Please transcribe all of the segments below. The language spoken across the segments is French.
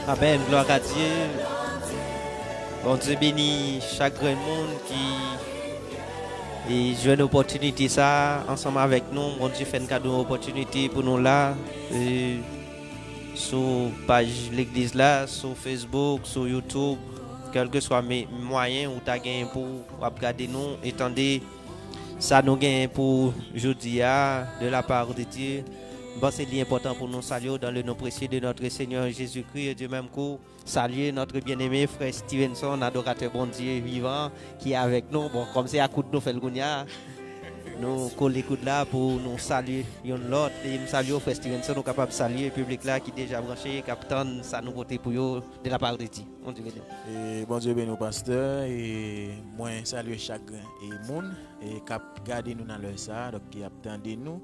Amen, gloire à Dieu. Bon Dieu bénit chaque grand monde qui joue une opportunité ça ensemble avec nous. Bon Dieu fait un cadeau d'opportunité pour nous là. Sur page l'église là, sur Facebook, sur YouTube, quel que soit mes moyens ou tu as gagné pour regarder nous, étendez ça nous gagne pour jeudi de la part de Dieu. Bon, c'est important pour nous saluer dans le nom précieux de notre Seigneur Jésus-Christ. Dieu même coup, saluer notre bien-aimé frère Stevenson, adorateur bon Dieu vivant, qui est avec nous. Bon, comme c'est à coup de nous fait le gounia, nous collons les coudes là pour nous saluer l'autre. Et nous saluons frère Stevenson, nous sommes capables de saluer le public là qui est déjà branché, capitaine, ça nous voter pour eux de la part de Dieu. Bon Dieu béni. Et bon Dieu béni au pasteur et moi saluer chaque et monde et cap garder nous dans leur ça donc qui attendent nous.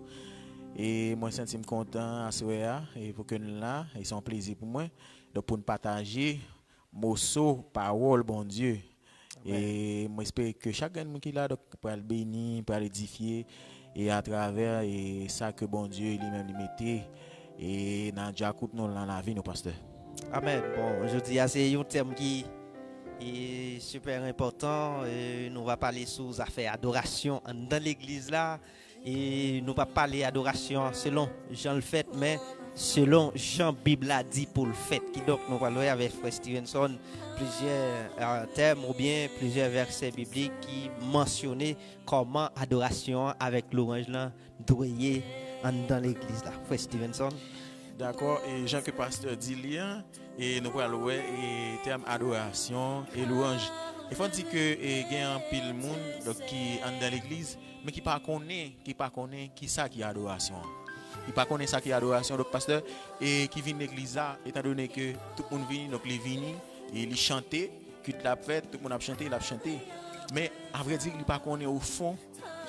Et moi, je suis content à ce moment et pour que nous là, c'est un plaisir pour moi donc pour nous partager morceau parole bon Dieu. Amen. Et moi j'espère que chacun qui est là donc pour le bénir, pour l'édifier et à travers et ça que bon Dieu lui-même lui mettait et dans Jacob nous dans la vie nos pasteurs. Amen. Bon, aujourd'hui c'est un thème qui est super important. Nous va parler sur les affaires adoration dans l'église là. Et nous ne pas parler d'adoration selon Jean le fait, mais selon Jean Bible a dit pour le fait. Qui donc nous parlons avec frère Stevenson plusieurs thèmes ou bien plusieurs versets bibliques qui mentionnaient comment adoration avec l'orange là doit dans l'église là. Frère Stevenson. D'accord, et Jean que pasteur dit lien et nous parlons et terme adoration et louange. Il faut dire que il y a un pile monde donc qui est dans l'église mais qui pas connaît qui ça qui est adoration. Il pas connaît ça qui est adoration donc pasteur et qui vient l'église là étant donné que tout le monde vient donc les vini et il chanter que l'a fait tout le monde a chanté, il a chanté. Mais à vrai dire il pas connaît au fond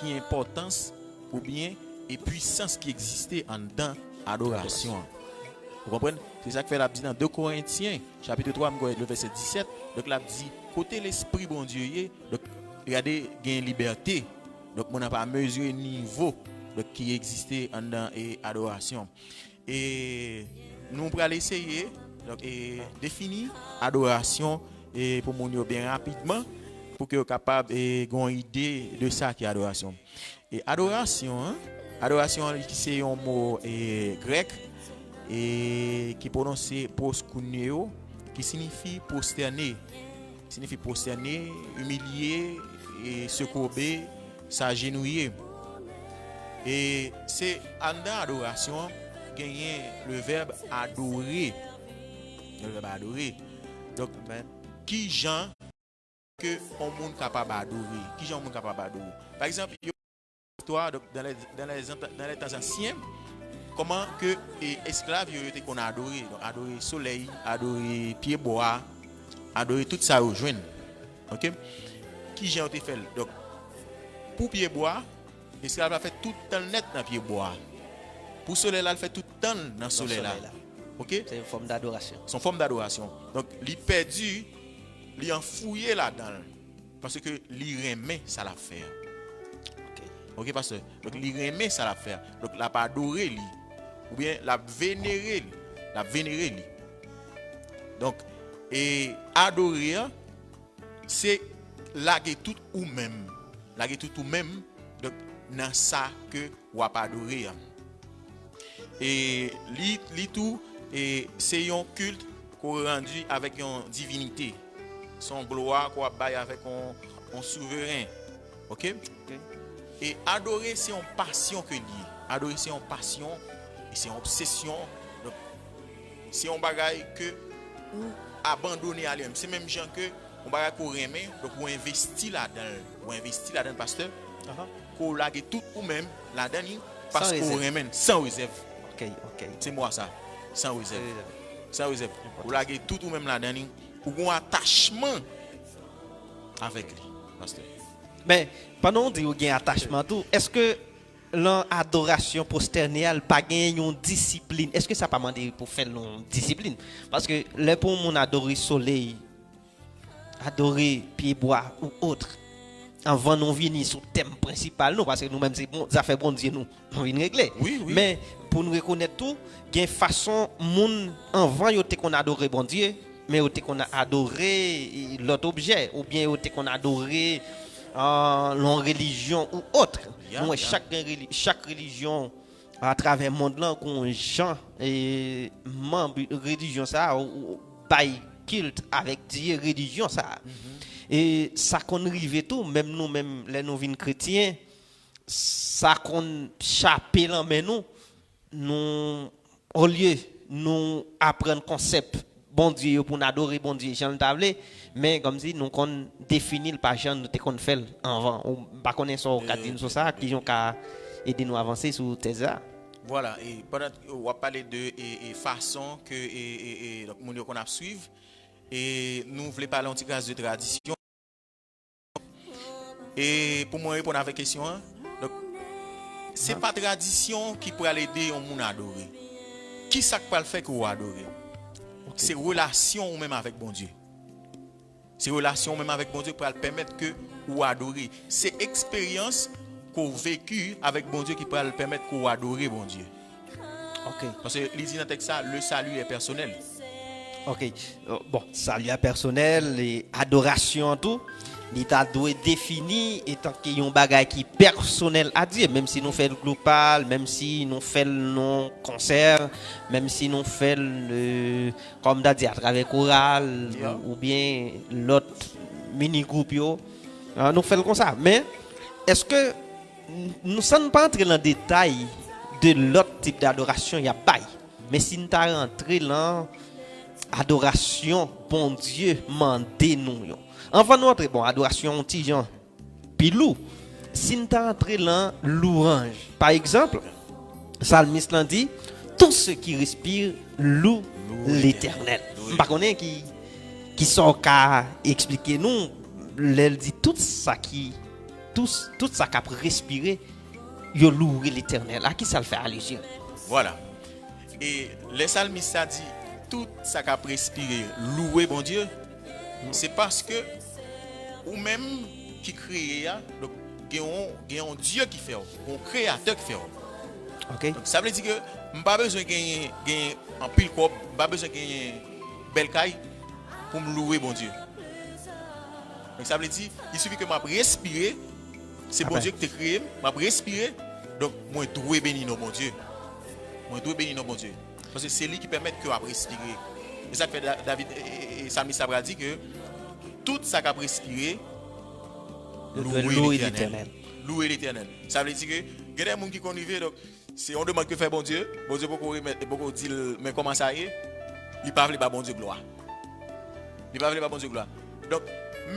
qui est importance ou bien et puissance qui existait en dedans adoration. Vous comprenez? C'est ça que fait la dit dans 2 Corinthiens, chapitre 3, le verset 17. Donc la dit, côté l'esprit bon Dieu, donc regardez, il y a une liberté. Donc on n'a pas mesuré le niveau donc, qui existait en dans adoration. Et nous allons essayer donc définir adoration et pour mon bien rapidement pour que vous capable une idée de ça qui est adoration. Et adoration, adoration c'est un mot grec et qui prononcé proskuneo qui signifie prosterner, humilier et se courber, s'agenouiller. Et c'est en dans adoration gagner le verbe adorer. Le verbe adorer. Donc qui gens que on monde capable d'adorer, qui gens monde capable d'adorer. Par exemple, toi dans les temps anciens, comment que esclaves étaient qu'on a adoré, donc adorer soleil, adorer pied bois, adorer tout ça au joindre. OK? Qui j'ai été fait donc pour pied bois, esclave a fait tout le temps net dans pied bois. Pour soleil là, il fait tout le temps dans soleil là. OK? C'est une forme d'adoration. Son forme d'adoration. Donc il perdu, il enfouillé là-dedans parce que il remet ça la faire. OK pasteur. Donc il remet ça la faire. Donc la pas adorer lui ou bien la vénérer lui. Donc et adorer c'est laguer tout ou même donc dans ça que ou pas adorer. Et li tout et c'est un culte qu'on rendu avec une divinité, son gloire qu'on baille avec un souverain. OK? Et adorer c'est une passion que lié. Adorer c'est une passion et c'est une obsession. Donc c'est un bagage que ou abandonner à lui. C'est même gens que on bagage qu'on remet donc on investit là-dedans pasteur. Qu'on lague tout ou même là-dedans parce qu'on remet sans réserve. OK. C'est moi ça. Sans réserve. Sans réserve. Ou lague tout ou même là-dedans ou un attachement avec lui pasteur. Mais pendant on dit qu'il y a un attachement tout, est-ce que l'adoration prosternéale pas gagner une discipline? Est-ce que ça pas demander pour faire une discipline? Parce que les pour mon adorer soleil, adorer pied bois ou autre, avant nous venir sur le thème principal, non, parce que nous-mêmes c'est bon, ça fait bon Dieu nous venons régler. Oui. Mais pour nous reconnaître tout, il y a une façon moun avant yo te qu'on adorer bon Dieu, mais yo te qu'on a adoré l'autre objet ou bien yo te qu'on adoré l'en religion ou autre. Chaque religion à travers le monde là qu'on gens et membre religion ça ou bail culte avec Dieu religion ça. Et ça qu'on rive tout même nous même les nous vins chrétiens ça qu'on chapé là mais nous au lieu nous apprendre concept bon Dieu pour nous adorer bon Dieu Jean le mais comme si nous qu'on définit le pas Jean nous te qu'on fait avant on pas connaître ça cadre sur ça qui ont qu'à aider nous avancer sur ça. Voilà, et pendant on va parler de façon que donc mon qu'on a suivre et nous voulons parler un petit cas de tradition. Et pour moi répondre à la question, donc c'est pas tradition qui peut aider on moun adorer. Qui ça peut le faire que vous adorer? C'est relation ou même avec bon Dieu. C'est relation même avec bon Dieu pour permettre que vous adorer. C'est expérience qu'on vécu avec bon Dieu qui peut permettre que vous adorer bon Dieu. OK. Parce que les dit dans le texte ça, le salut est personnel. OK. Bon, salut est personnel et adoration tout. L'État doit définir étant qu'il y a un bagage qui personnel à dire, même si nous faisons le global, même si nous faisons non concert, même si nous faisons comme d'as dit à travers choral ou bien l'autre mini groupe nous faisons comme ça. Mais est-ce que nous ne sommes pas entrés dans le détail de l'autre type d'adoration il y a bail, mais si nous sommes rentrés dans adoration bon Dieu mandé nous. Enfin, notre bon, adoration Tijan, pilou. Si nous entrons dans louange, par exemple, Psalmiste l'a dit, tous ceux qui respirent louent l'Éternel. Par contre, qui sont qu'à expliquer nous, elle dit tout ça qui a respiré, yo louer l'Éternel. À qui ça le fait allusion? Voilà. Et les salmistes a dit tout ça qu'a respiré, louer bon Dieu, c'est parce que ou même qui crée, donc il y a un Dieu qui fait, un créateur qui fait. OK. Donc ça veut dire que pas besoin de gagner en pile corps, pas besoin de gagner belle caille pour me louer bon Dieu. Donc ça veut dire il suffit que m'a respirer, c'est bon Dieu qui t'a créé, m'a respirer, donc moi dois bénir nos bon Dieu. Moi dois bénir nos bon Dieu. Parce que c'est lui qui permet que à respirer. Et ça fait David et Sami Sabra dit que tout ça qu'a respiré louer l'Éternel. Louer l'Éternel. Ça veut dire que il y a des gens qui connaissent donc si on demande que fait bon Dieu beaucoup remettre beaucoup dire mais comment ça y est, il pas veut pas bon Dieu gloire. Il pas veut pas bon Dieu gloire. Donc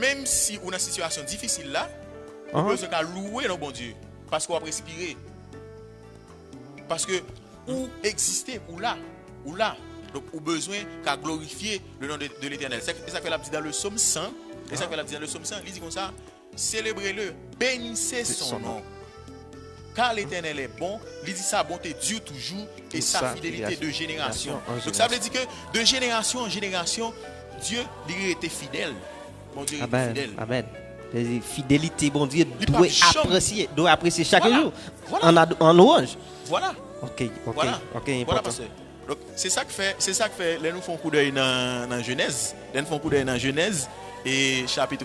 même si on a une situation difficile là, on peut se louer nos bon Dieu parce qu'on a respiré. Parce que ou exister ou là. Donc, au besoin qu'à glorifier le nom de l'Éternel. C'est ça que la dit dans le psaume 100. Et ça que la dit dans le psaume 100. Il dit comme ça, célébrez-le, bénissez son nom. Car l'Éternel est bon, il dit sa bonté dure toujours et sa fidélité de génération. Donc ça veut dire que de génération en génération, Dieu lui était fidèle. Bon Dieu est fidèle. Amen. Fidélité, bon Dieu, doit apprécier chaque jour. Voilà. En louange. Voilà. OK. Voilà, pasteur. Donc c'est ça que fait là nous font coup d'œil dans Genèse. Là nous font coup d'œil dans Genèse et chapitre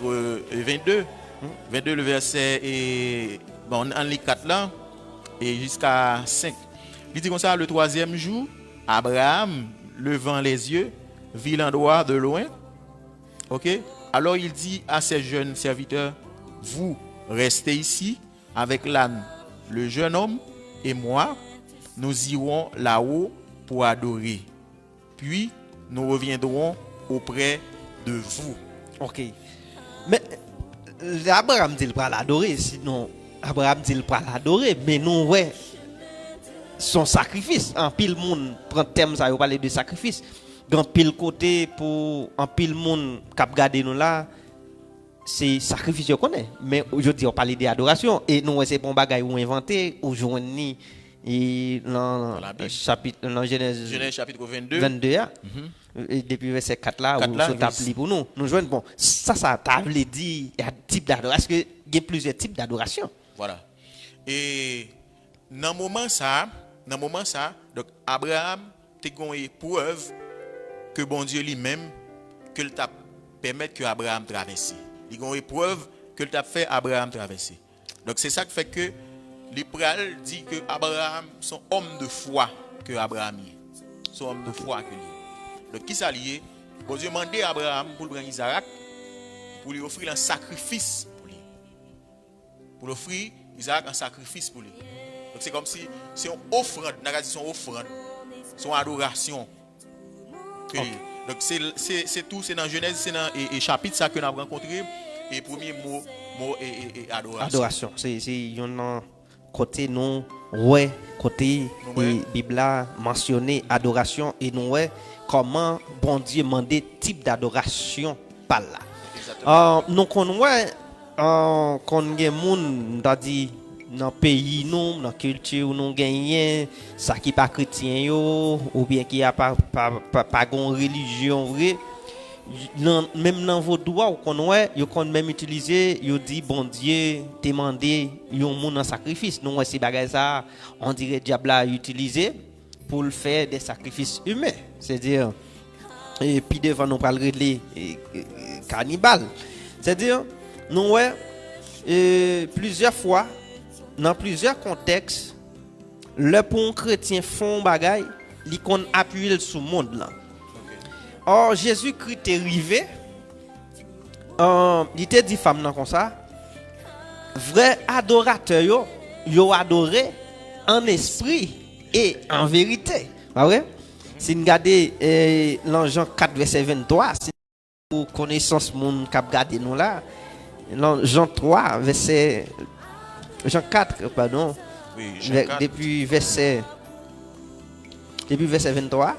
22 le verset et bon en lit 4 là et jusqu'à 5. Il dit comme ça le troisième jour, Abraham levant les yeux, vit l'endroit de loin. OK? Alors il dit à ses jeunes serviteurs, vous restez ici avec l'âne, le jeune homme et moi, nous irons là-haut pour adorer. Puis, nous reviendrons auprès de vous. OK. Mais Abraham dit qu'il va l'adorer. Sinon, Abraham dit qu'il va l'adorer. Mais nous, ouais, son sacrifice. En pile monde prend thème ça, il parler de sacrifice. Dans pile côté, pour en pile monde qui a regardé nous là, c'est sacrifice qu'on connaît. Mais aujourd'hui, on parle d'adoration. Et nous, c'est bon bagage ou inventé, aujourd'hui. Et dans Genèse chapitre 22, et depuis verset 4 là, où ça t'appelle pour nous. Nous jouons, bon, ça t'a dit, il y a type d'adoration, parce qu'il y a plusieurs types d'adoration. Voilà. Et dans le moment ça, donc Abraham a une épreuve que bon Dieu lui-même, que le t'a permettre que Abraham traverse. Il y a une épreuve que le t'a fait Abraham traverser. Donc c'est ça qui fait que l'Ipral dit que Abraham son homme de foi que Abraham est. Son homme de foi que lui. Donc qui s'allie? Bon Dieu demandé à Abraham pour prendre Isaac pour lui offrir un sacrifice pour lui. Pour offrir Isaac un sacrifice pour lui. Donc c'est comme si c'est une offrande, son offrande, son adoration. Okay. Donc c'est tout, c'est dans Genèse, c'est dans et chapitre ça que nous avons rencontré et premier mot et adoration. Adoration, c'est un côté non ouais côté Bible mentionné adoration et nous ouais comment bon Dieu demandé type d'adoration par là. Nous qu'on ouais qu'on gen moun t'a dit dans pays nous dans culture nous gagnent ça qui pas chrétien yo ou bien qui a pas gon religion vrai même dans vos doigts qu'on ouais yo kon même utiliser yo dit bon Dieu demander yon moun en sacrifice nous c'est bagay ça on dirait diable a utilisé pour le faire des sacrifices humains c'est-à-dire et puis devant nous parler de cannibale c'est-à-dire nous ouais plusieurs fois dans plusieurs contextes le pour un chrétien font bagay li kon appuyer sur monde là. Or Jésus-Christ est arrivé il était dit femme nan comme ça vrai adorateur yo adoré en esprit et en vérité pas vrai si nous regarder dans Jean 4 verset 23 si pour connaissance monde qui regarder nous là dans Jean 3 verset Jean 4 pardon oui, Jean 4. depuis verset 23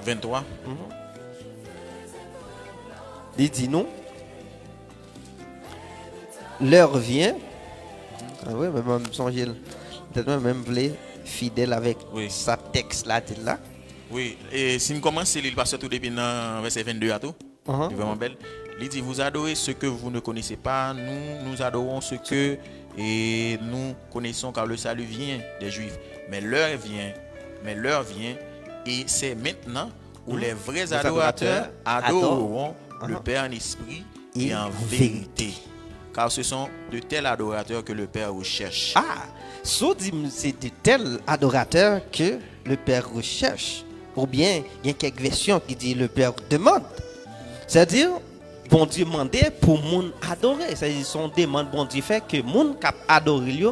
il dit non l'heure vient oui mais même songer peut-être même voulait fidèle avec sa texte là Oui, et si nous commençons, il passe tout depuis dans verset 22 à tout. C'est vraiment belle. Il dit, vous adorez ce que vous ne connaissez pas, nous adorons ce que nous connaissons car le salut vient des Juifs. Mais l'heure vient, et c'est maintenant où les vrais adorateurs adoreront le Père en esprit et en vérité. Car ce sont de tels adorateurs que le Père recherche. Ah, c'est de tels adorateurs que le Père recherche. Ou bien, il y a quelques versions qui disent le Père demande. C'est-à-dire, bon Dieu demandait pour moun adorer. C'est-à-dire, son demande, bon Dieu fait que moun qui adoré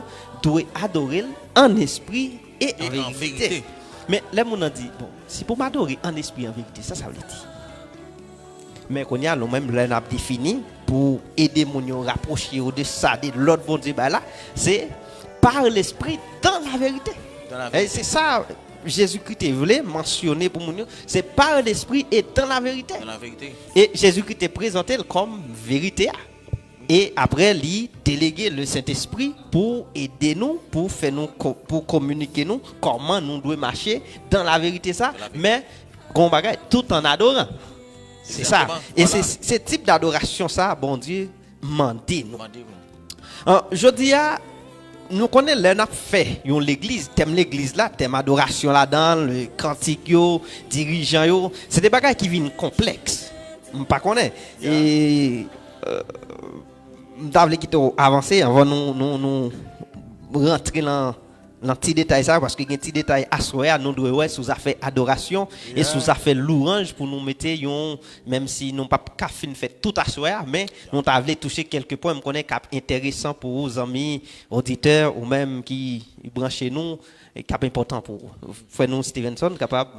doit adorer en esprit et en vérité. Mais les moun ont dit, bon, si pour m'adorer en esprit et en vérité, ça veut dire. Mais qu'on y a nous-mêmes, l'on a défini pour aider moun à rapprocher de ça, de l'autre bon Dieu, là, c'est par l'esprit dans la vérité. Et c'est ça. Jésus-Christ voulait mentionner pour nous, c'est par l'esprit et dans la vérité. Et Jésus-Christ est présenté comme vérité. Et après, il délégué le Saint-Esprit pour aider nous, pour faire nous, pour communiquer nous comment nous devons marcher dans la vérité ça, mais tout en adorant. C'est ça. Et c'est ce type d'adoration ça, bon Dieu, mandé nous. Je dis à nous connaissons l'un fait l'église, l'église là, thème adoration là-dedans, le cantique yo, dirigeant yo, c'est des bagages qui viennent complexes. Pas connaît. Et d'avler qui avancer avant nous rentrer dans petit détail ça parce que y a un petit détail à soir nous doit sous affaire adoration et sous affaire louange pour nous mettre même si nous pas qu'à fin fait tout à soir mais nous t'avait toucher quelques points me connaît cap intéressant pour vos amis auditeurs ou même qui branchez nous et cap important pour frère nous Stevenson capable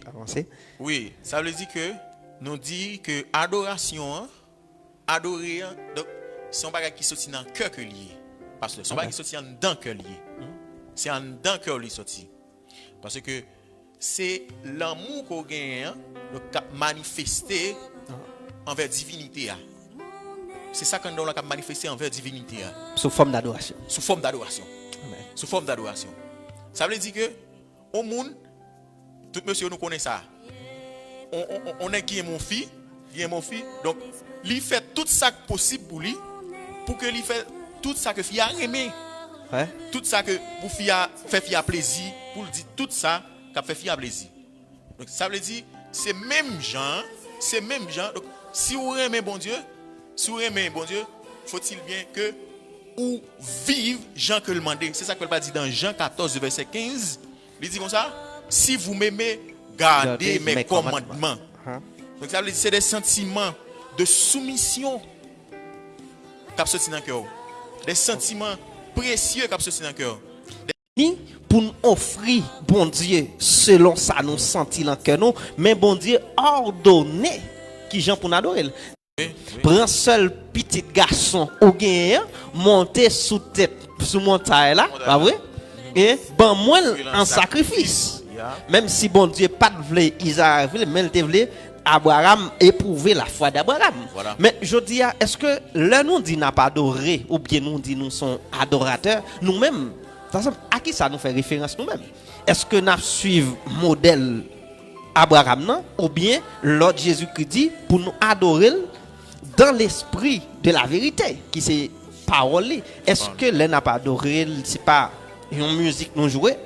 avancer. Oui, ça veut dire que nous dit que adoration adorer donc c'est un bagage qui sorti dans le cœur que lié parce que c'est un bagage qui sorti dans le cœur lié. C'est en dedans que lui sorti. Parce que c'est l'amour qu'on gagne cap manifesté envers divinité. C'est ça qu'on doit manifester envers divinité. Sous forme d'adoration. Sous forme d'adoration. Sous forme d'adoration. Ça veut dire que au monde, tout monsieur nous connaît ça. On est qui est mon fils, donc il fait tout ça possible pour lui, pour que lui fait tout ça que fille a aimé. Tout ça que pour fait fier plaisir, pour dire tout ça qu'a fait fier plaisir. Donc ça veut dire c'est même gens. Donc si vous aimez bon Dieu, faut-il bien que ou vive Jean que le mandé. C'est ça que le dit dans Jean 14 verset 15. Il dit comme ça, si vous m'aimez, gardez mes commandements. Donc ça veut dire c'est des sentiments de soumission qu'a sorti dans le cœur. Des sentiments précieux qu'a sorti dans le cœur. Pour nous offrir bon Dieu selon ça nous sentit dans le cœur nous, mais bon Dieu ordonné qui gens pour nous adorer. Prends seul petit garçon au gain monter sous tête sous montagne là, pas vrai? Et ben moi en sacrifice. Même si bon Dieu pas voulait Isaac, mais il voulait Abraham éprouver la foi d'Abraham. Voilà. Mais je dis, est-ce que là nous dit n'a pas adoré ou bien nous dit nous sommes adorateurs nous-mêmes? À qui ça nous fait référence nous-mêmes? Est-ce que nous suivons modèle Abraham non? Ou bien l'autre Jésus-Christ dit pour nous adorer dans l'esprit de la vérité qui c'est parole? Est-ce que là n'a pas adoré c'est pas une musique nous jouer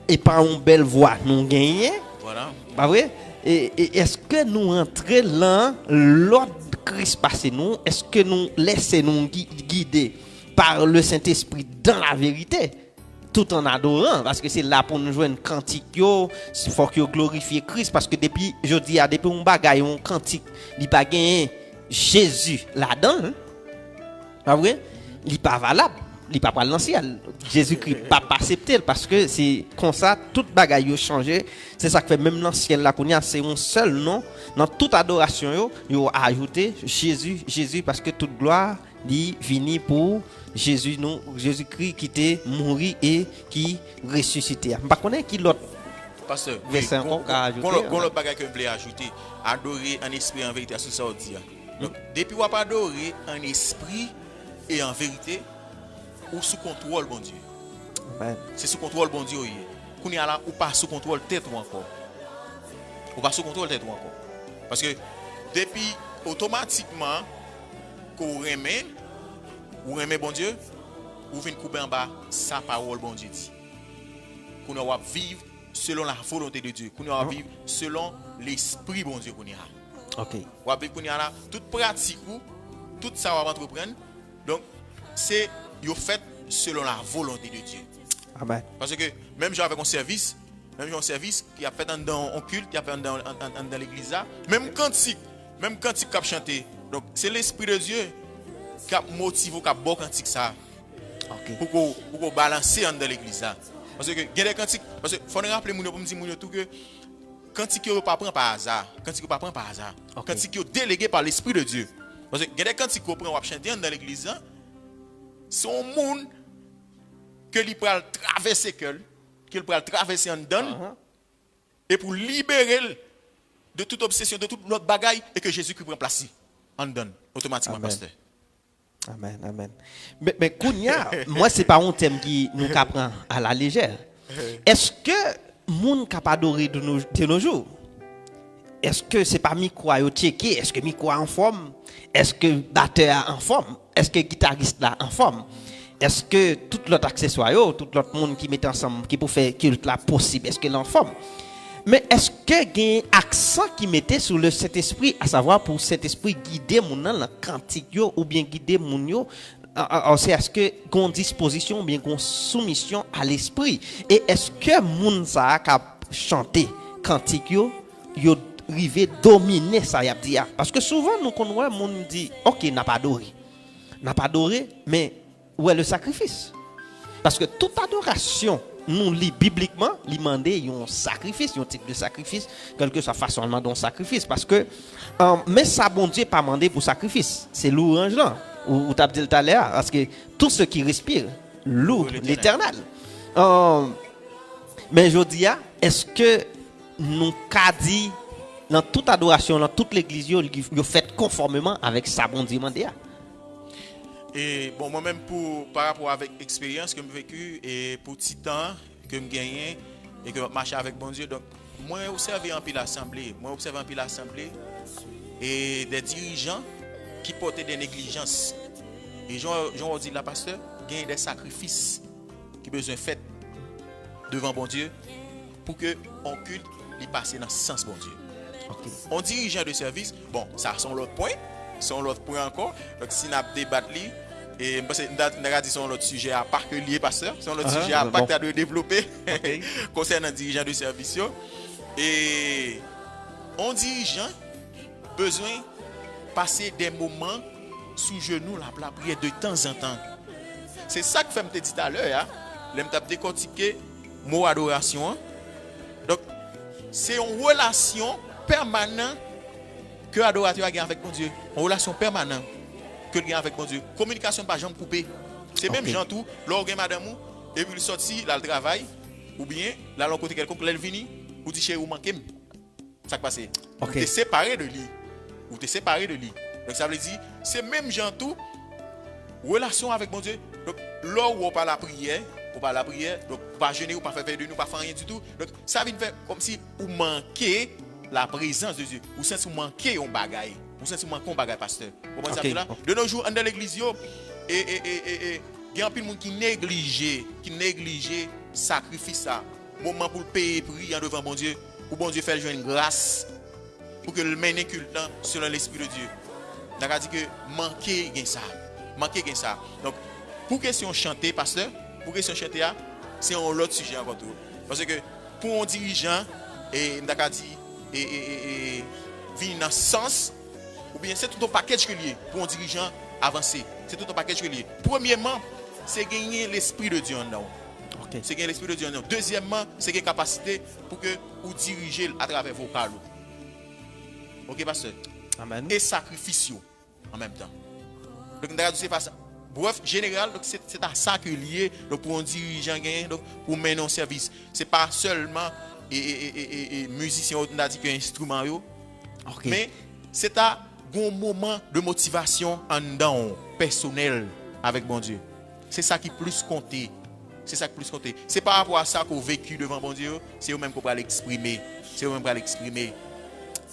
et pas une belle voix nous gagner? Voilà. Pas vrai? Et est-ce que nous entrons là, l'ordre Christ passe nous, est-ce que nous laissons nous guider par le Saint-Esprit dans la vérité, tout en adorant, parce que c'est là pour nous jouer un cantique, il faut que glorifier Christ, parce que depuis, je dis, depuis un bagaille, un cantique, il n'y a pas gagné Jésus là-dedans, pas vrai? Il n'est pas valable. Il n'est pas pour l'ancien. Jésus-Christ pas accepté parce que c'est comme ça, toute bagaille a changé. C'est ça que fait même l'ancien là qu'on a, c'est un seul nom. Dans toute adoration, il a ajouté Jésus parce que toute gloire dit vini pour Jésus-Christ qui était mort et qui ressuscité. Je ne connais pas qui l'autre. Pasteur, verset encore à ajouter. L'autre bagaille que je voulais ajouter, adorer en esprit et en vérité, c'est ça qu'on dit. Donc, depuis qu'on a adoré en esprit et en vérité, ou sous contrôle bon Dieu. C'est sous contrôle bon Dieu. Qu'on y a là ou pas sous contrôle tête ou encore. ou pas sous contrôle tête ou encore. Parce que depuis automatiquement qu'on remet bon Dieu, ou vient couper en bas sa parole bon Dieu dit. Qu'on va vivre selon la volonté de Dieu, qu'on va vivre selon l'esprit bon Dieu qu'on y a. OK. Ou vivre qu'on y a là toute pratique ou tout ça va entreprendre. Donc c'est yo fait selon la volonté de Dieu. Amen. Parce que même genre avec un service qui a fait dans culte, qui a fait dans l'église là, même cantique qui a chanté. Donc c'est l'esprit de Dieu qui a motivé qui a bon cantique ça. OK. Pour balancer dans l'église là. Parce que il y a des cantiques parce que faut rappeler moun pour me dire tout que cantique yo pas prend par hasard, Okay. Cantique yo délégué par l'esprit de Dieu. Parce que il y a des cantiques qu'on prend ou chanter dans l'église là, son monde que li pral traverser qu'il pral traverser en dedans et pour libérer de toute obsession, de toute notre bagaille et que Jésus qui prend place en dedans automatiquement. Amen. Pasteur. Amen. Mais Kounia, moi c'est pas un thème qui nous apprend à la légère. Est-ce que moun capable adorer de nos jours? Est-ce que c'est pas micro à checker? Est-ce que micro en forme? Est-ce que batteur en forme? Est-ce que guitariste là en forme? Est-ce que tout l'autre accessoire, tout l'autre monde qui met ensemble, qui peut faire culte là possible, est-ce qu'il est en forme? Mais est-ce que il y a un accent qui mettait sur le Saint-Esprit, à savoir pour cet esprit guider mon dans la cantique ou bien guider mon yo, c'est est-ce que qu'on disposition ou bien qu'on soumission à l'esprit? Et est-ce que moun ça a chanté cantique yo rivé dominer ça y a dit? Parce que souvent nous connaissons moun dit OK, n'a pas adoré, mais où est le sacrifice? Parce que toute adoration nous lit bibliquement, il demande un sacrifice, un type de sacrifice, quelque soit façonnement d'un sacrifice. Parce que, mais ça, bon Dieu, pas demandé pour sacrifice. C'est l'orange là, ou tu as dit tout à l'heure, parce que tout ce qui respire, loue l'éternel. Mais je dis, est-ce que nous avons dit, dans toute adoration, dans toute l'église, vous faites conformément avec ça, bon Dieu, demandé? Et bon, moi-même, par rapport avec l'expérience que j'ai vécue et pour petit temps que j'ai gagné et que je marche avec bon Dieu, donc moi, j'ai observé un peu l'assemblée. Et des dirigeants qui portaient des négligences. Et j'en dit la pasteur, il y a des sacrifices qui besoin fait devant bon Dieu pour que on culte les passer dans le sens bon Dieu. Okay. On dirigeant de service, bon, ça sont l'autre point. Son l'autre point encore. Donc si nous débattons et nous avons dit son l'autre sujet à part que lié pasteur, son l'autre sujet à part de développer concernant dirigeant de service. Et on dirigeant besoin passer des moments sous genoux la prière de temps en temps. C'est ça que fait me dit tout à l'heure, l'aime t'a décortiquer mot adoration. Donc c'est une relation permanente que l'adorateur a avec mon Dieu, en relation permanente que il a avec mon Dieu. Communication pas jamais coupée. C'est même gens tout, lorsque madame et puis il sorti là le travail ou bien là l'autre côté quelqu'un elle vini ou dit chez ou manquer. Ça qui passe. Tu es séparé de lui. Donc ça veut dire c'est même gens tout relation avec mon Dieu. Donc là où on parle la prière, donc pas jeûner ou pas faire de nous pas faire rien du tout. Donc ça vient faire comme si ou manquer la présence de Dieu. Ou sentez manquer un bagaille. Ou sentez manquer un bagaille pasteur. Comment ça là? De nos jours dans l'église et il y a un peu de monde qui néglige sacrifice ça. Moment pour payer prix en devant bon Dieu. Pour bon Dieu faire jouer une grâce pour que le mène culte selon l'esprit de Dieu. Donc a dit que manquer gain ça. Donc pour question chanter pasteur, c'est un autre sujet encore tout. Parce que pour un dirigeant et n'a dit et vient dans ce sens ou bien c'est tout un package que lié pour un dirigeant avancé. C'est tout un package que lié. Premièrement, c'est gagner l'esprit de Dieu en nous. C'est gagner l'esprit de Dieu en nous. Deuxièmement, c'est gagner capacité pour que vous dirigez à travers vos paroles. OK pasteur. Amen. Et sacrifice en même temps. Donc dans c'est pas ça. Bref, général, donc c'est à ça que lié donc pour un dirigeant gagner donc pour mener un service. C'est pas seulement et musicien on a dit que instrument yo. Mais c'est un bon moment de motivation en dedans personnel avec bon Dieu. C'est ça qui plus compter. C'est par rapport à ça qu'on vécu devant bon Dieu, c'est eux même qu'on va l'exprimer.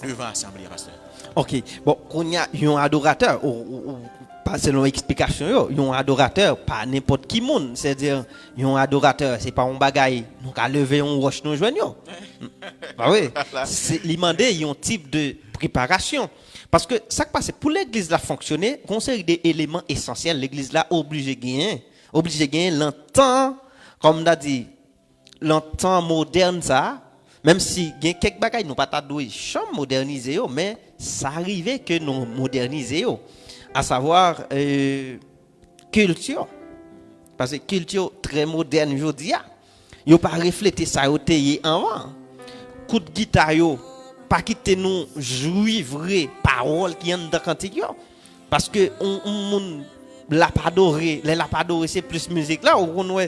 devant l'assemblée, pasteur. OK. Bon, qu'on y a un adorateur ou pas selon l'explication yo, un adorateur pas n'importe qui monde, c'est-à-dire un adorateur, c'est pas un bagaille, nous ka lever on roche nous joindre yo. Bah oui, c'est demander un type de préparation. Parce que ça qui passe pour l'église là fonctionner, on série des éléments essentiels, l'église là obligé gagner longtemps comme on a dit, longtemps moderne ça. Même si il y a quelques bagages nous pas doué chambre moderniser mais ça arrivait que nous moderniser à savoir culture parce que culture très moderne aujourd'hui yo pas refléter ça au téye avant coup de guitare yo pas quitter nous jouir vrai parole qui en dans cantique parce que on l'a pas adoré c'est plus musique là on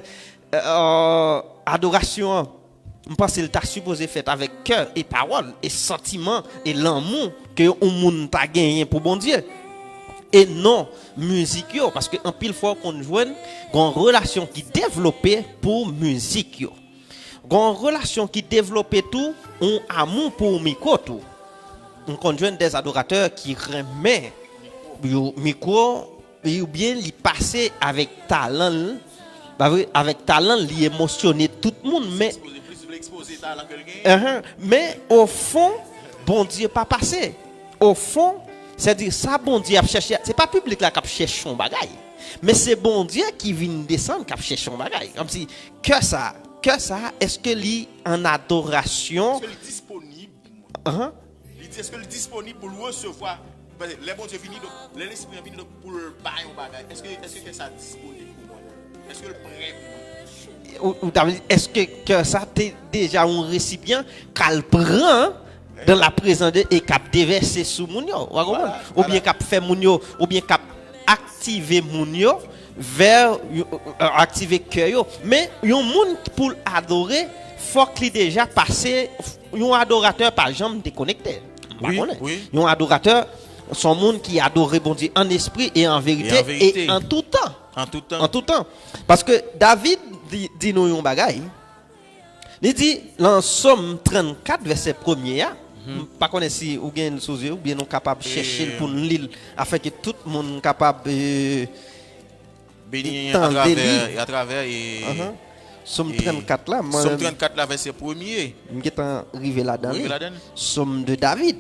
adoration. Je pense qu'il t'a supposé faire avec cœur et parole et sentiment et l'amour que on monde t'a gagné pour bon Dieu. Et non musique yo parce que en pile fois qu'on joue une relation qui développée pour musique yo. Une relation qui développée tout un amour pour micro tout. On conjoint des adorateurs qui remet micro ou bien li passer avec talent li émotionner tout le monde mais au fond bon Dieu pas passé au fond c'est-à-dire ça bon Dieu a cherché c'est pas public là qui cherche son bagaille mais c'est bon Dieu qui vient descendre qui cherche son bagaille comme si que ça est-ce que lui en adoration est-ce que disponible est-ce que disponible pour recevoir les bon Dieu vini donc l'esprit vini pour le bail au bagaille est-ce que ça disponible pour moi est-ce que le prêt est-ce que ça t'est déjà un récipient qu'elle prend dans la présence de et cap déverser sous moun yo ou bien cap fait moun yo ou bien cap activer moun yo vers activer cœur yo mais yon moun pour adorer faut qu'il déjà passé un adorateur par exemple déconnecté oui. Un adorateur son monde qui adore bon Dieu en esprit et en vérité et en tout temps parce que David dit nous un bagaille. Il dit dans Somme 34 verset 1er pas connaître si ou bien sous ou bien nous capable chercher pour lire afin que tout le monde capable bénir à travers et Somme 34 là Somme 34 là verset 1er qui est arrivé là-dedans Somme de David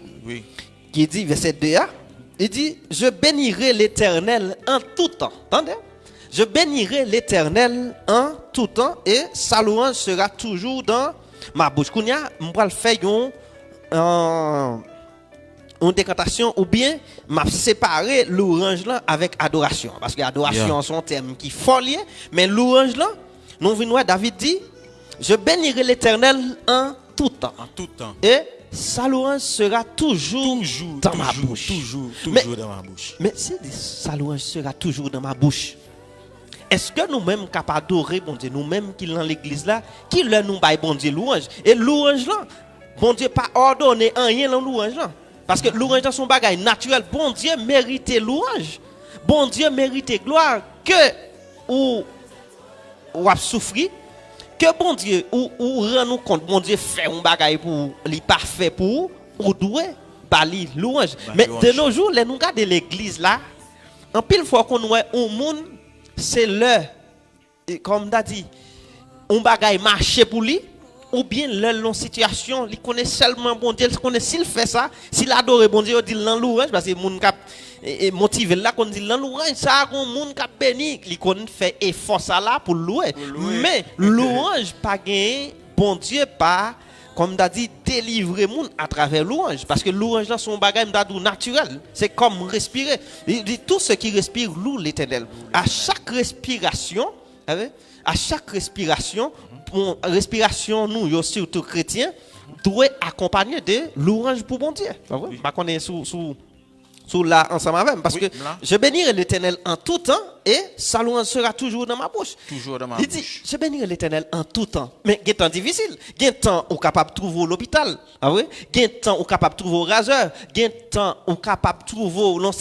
qui dit verset 2 il dit je bénirai l'Éternel en tout temps. Entendez? Je bénirai l'Éternel en tout temps et sa louange sera toujours dans ma bouche. Kounya, m'pa le faire une décantation ou bien m'a séparer louange là avec adoration parce que adoration sont terme qui folie mais louange là nous venons David dit je bénirai l'Éternel en tout temps. Et sa louange sera toujours dans ma bouche. Toujours dans ma bouche. Mais c'est sa louange sera toujours dans ma bouche. Est-ce que nous-mêmes capables d'adorer bon Dieu, nous-mêmes qui dans l'église là, qui leur nous baille bon Dieu louange et louange là, bon Dieu pas ordonné rien dans louange là parce que louange dans son bagage naturel, bon Dieu mérite louange. Bon Dieu mérite gloire que ou a souffrir que bon Dieu ou rend nous compte bon Dieu fait un bagage pour li parfait pour ou doué bali louange. Mais de nos jours, les nous regarder l'église là, en pile fois qu'on voit un monde c'est le comme d'a dit on bagaille marcher pour lui ou bien leur situation il connaît seulement bon Dieu il connaît s'il fait ça s'il adore bon Dieu il dit dans louange parce que moun cap motivé là qu'on dit dans louange ça on moun cap béni il connaît fait effort ça là pour louer mais louange pas gagner bon Dieu pas comme d'a dit délivrer moun à travers louange parce que louange là son bagage m'dadou naturel c'est comme respirer il dit tout ce qui respire loue l'Éternel à chaque respiration nous yo surtout chrétiens doit accompagner de louange pour bon Dieu pas qu'on est sous là ensemble avec parce que je bénirai l'Éternel en tout temps et sa louange sera toujours dans ma bouche. Il dit je bénirai l'Éternel en tout temps. Mais il y a temps difficile, il y a temps où capable trouver l'hôpital, il y a temps où capable trouver raseur, il y a temps où capable trouver une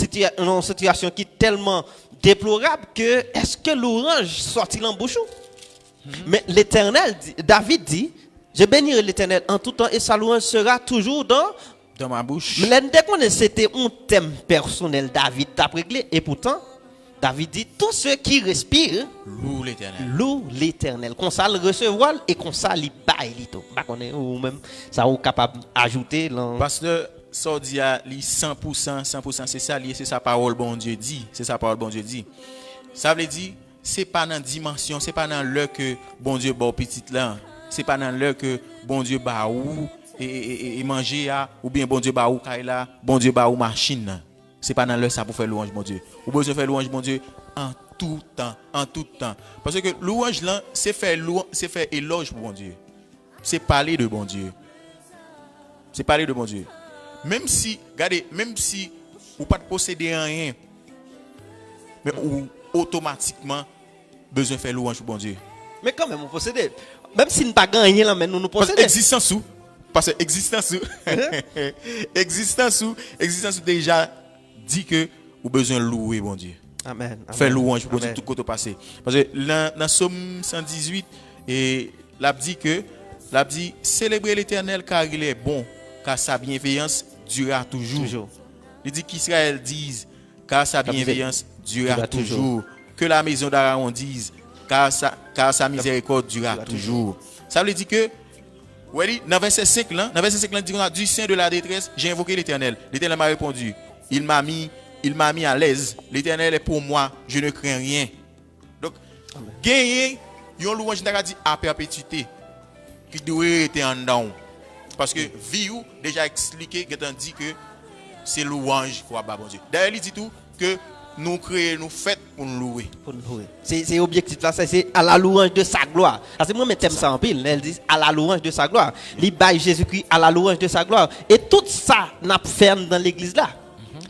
situation qui est tellement déplorable que est-ce que l'orange sortit en bouche? Mais l'Éternel David dit je bénirai l'Éternel en tout temps et sa louange sera toujours dans Dans ma bouche. Mais dès qu'on c'était un thème personnel, David t'a réglé. Et pourtant, David dit, tous ceux qui respirent, Loue l'Éternel. loue l'Éternel. Qu'on ça le recevoir et qu'on ça li bail li tout. Bah qu'on est ou même ça ou capable ajouter Parce que ça dit à 100%, c'est ça lié, c'est sa parole bon Dieu dit, c'est sa parole bon Dieu dit. Ça veut dire c'est pas dans dimension, c'est pas dans l'heure que bon Dieu bat petite là, c'est pas dans l'heure que bon Dieu bat ou et manger ou bien bon Dieu bat ou kaila, bon Dieu bat ou machine. C'est pas dans l'heure ça pour faire louange bon Dieu. Ou besoin faire louange bon Dieu en tout temps. Parce que louange là, c'est faire éloge pour bon Dieu. C'est parler de bon Dieu. C'est parler de bon Dieu. Même si, regardez, même si vous pas posséder rien, mais ou automatiquement besoin de faire louange pour bon Dieu. Mais quand même, on possède. Même si nous pas gagné là, mais nous possédons. Parce que existence déjà dit que vous besoin de louer bon Dieu. Amen. Faire louange pour bon Dieu tout côté passé. Parce que dans Somme 118 et l'a dit célébrer l'Éternel car il est bon, car sa bienveillance durera toujours. Il dit qu'Israël dise car sa bienveillance durera toujours. Que la maison d'Aaron dise car sa miséricorde durera toujours. Ça veut dire que dans verset 5 là, dit du sein de la détresse, j'ai invoqué l'Éternel. L'Éternel m'a répondu. Il m'a mis à l'aise. L'Éternel est pour moi, je ne crains rien. Donc gagner yon louange n'a dit à perpétuité qui doit être en down. Parce que vie ou déjà expliqué que dit que c'est louange quoi bon Dieu. D'ailleurs il dit tout que nous créons, nous faisons pour nous louer. C'est objectif là, c'est à la louange de sa gloire. Parce que moi, je t'aime ça en pile. Elle dit à la louange de sa gloire. Il baille Jésus-Christ à la louange de sa gloire. Et tout ça n'a pas fait dans l'église là.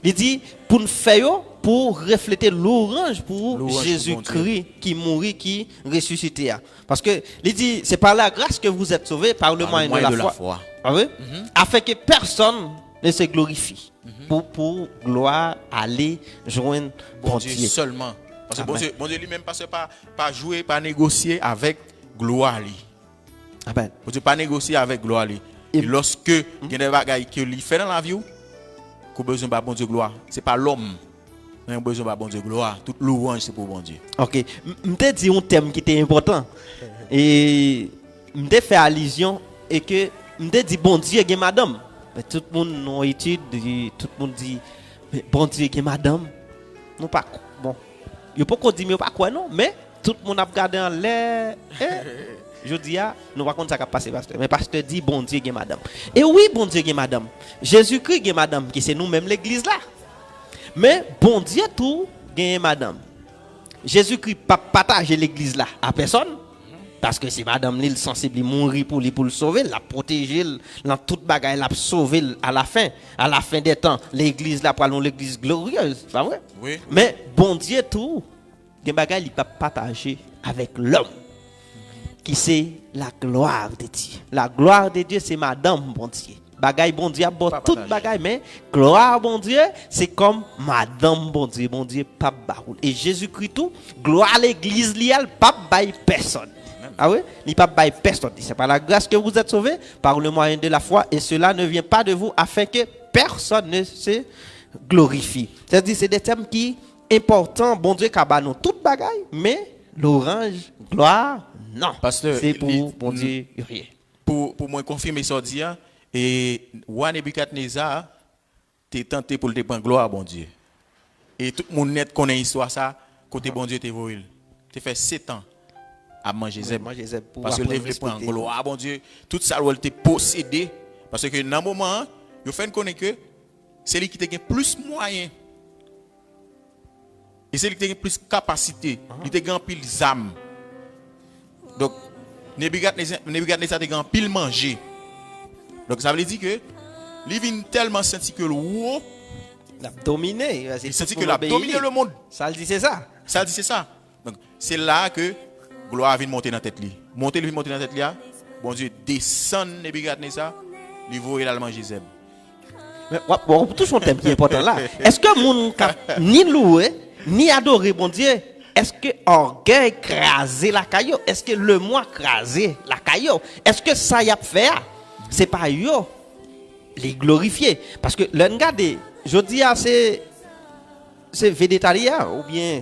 Il dit pour nous faire, pour refléter l'orange pour Jésus-Christ qui mourit, qui ressuscité. Parce que il dit c'est par la grâce que vous êtes sauvés, par le moyen de la foi. Ah oui? Afin que personne ne se glorifie. Pour gloire aller joindre bon Dieu seulement. Parce que bon Dieu lui-même passe pas jouer, pas négocier avec gloire lui. Amen. Bon Dieu pas négocier avec gloire lui. Et lorsque il y a des bagailles que lui fait dans la vie, qu'on besoin de bon Dieu gloire, c'est pas l'homme. Mais on besoin de bon Dieu gloire. Toute louange c'est pour bon Dieu. OK. M'te dit un thème qui était important. Et m'te fait allusion et que m'te dit bon Dieu et madame. Mais tout le monde dans étude, tout le monde dit mais bon Dieu que madame non pas bon. Il pas qu'on dit mais pas quoi non, mais tout le monde a regardé en l'air. Je dis nous pas contre ça qui passer pasteur, mais pasteur dit bon Dieu que madame. Et oui bon Dieu que madame. Jésus-Christ que madame qui c'est nous même l'église là. Mais bon Dieu tout gagne madame. Jésus-Christ pas partager l'église là à personne. Parce que c'est madame l'île sensible, il mourit pour le sauver, la protéger, dans toute bagaille, la sauver à la fin des temps. L'église là, pour l'église glorieuse, pas vrai? Oui. Mais bon Dieu tout, les bagaille il pas partager avec l'homme, qui c'est la gloire de Dieu. La gloire de Dieu c'est madame bon Dieu. Bagaille bon Dieu, bon toute bagaille, mais gloire bon Dieu, c'est comme madame bon Dieu pas baroul. Et Jésus-Christ tout, gloire à l'église liale, pas bail personne. Ah oui, il n'y a pas de personne. C'est par la grâce que vous êtes sauvés, par le moyen de la foi, et cela ne vient pas de vous afin que personne ne se glorifie. C'est-à-dire c'est des thèmes qui sont importants. Bon Dieu, nous toute bagaille, mais l'orange, gloire, non. C'est pour bon Dieu, rien. Pour moi confirmer ça dit, et Nebuchadnezzar t'es tenté pour le prendre gloire bon Dieu. Et tout le monde net connaît l'histoire ça, côté bon Dieu t'es voulu. T'es fait 7 ans. À manger zèbre parce que le prendre gloire bon Dieu tout ça doit être possédé parce que dans moment il fait connaître que c'est lui qui a plus moyens et c'est lui qui a plus capacité il a pile âme donc Nebuchadnezzar a grand pile manger donc ça veut dire que il vient tellement senti que l'eau l'a dominé il senti que l'a dominé le monde ça dit c'est ça donc c'est là que gloire vient monter dans tête li. Monter dans tête li. Bon Dieu descend Nebuchadnezzar, il voit il manger zèbre. Mais on touche un thème qui est important là. Est-ce que moun ni louer ni adorer bon Dieu, est-ce que orgueil craser la caillou, est-ce que le moi craser la caillou, est-ce que ça y a fait c'est pas yo les glorifier. Parce que le regarde, je dis c'est végétarien ou bien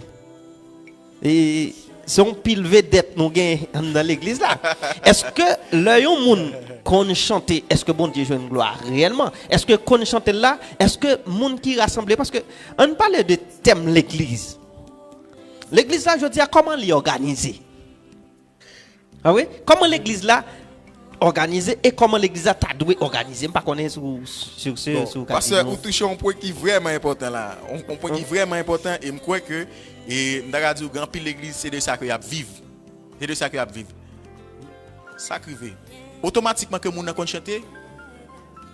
et c'est un pile vedette nous gagne dans l'église là. Est-ce que le monde qu'on chante, est-ce que bon Dieu joue une gloire réellement? Est-ce que qu'on chante là, est-ce que monde qui rassemble parce que on parle de thème l'église. L'église là, je dis comment l'y organiser. Ah oui, comment l'église là organisée et comment l'église a doit organiser, pas connaître sur ce parce que vous touchez un point qui est vraiment important là, un point qui est vraiment important et je crois que et m'dara dit grand pile l'église c'est de ça que y a vivre. C'est de ça que y a vivre. Sacrifié. Automatiquement que moun nan chanter,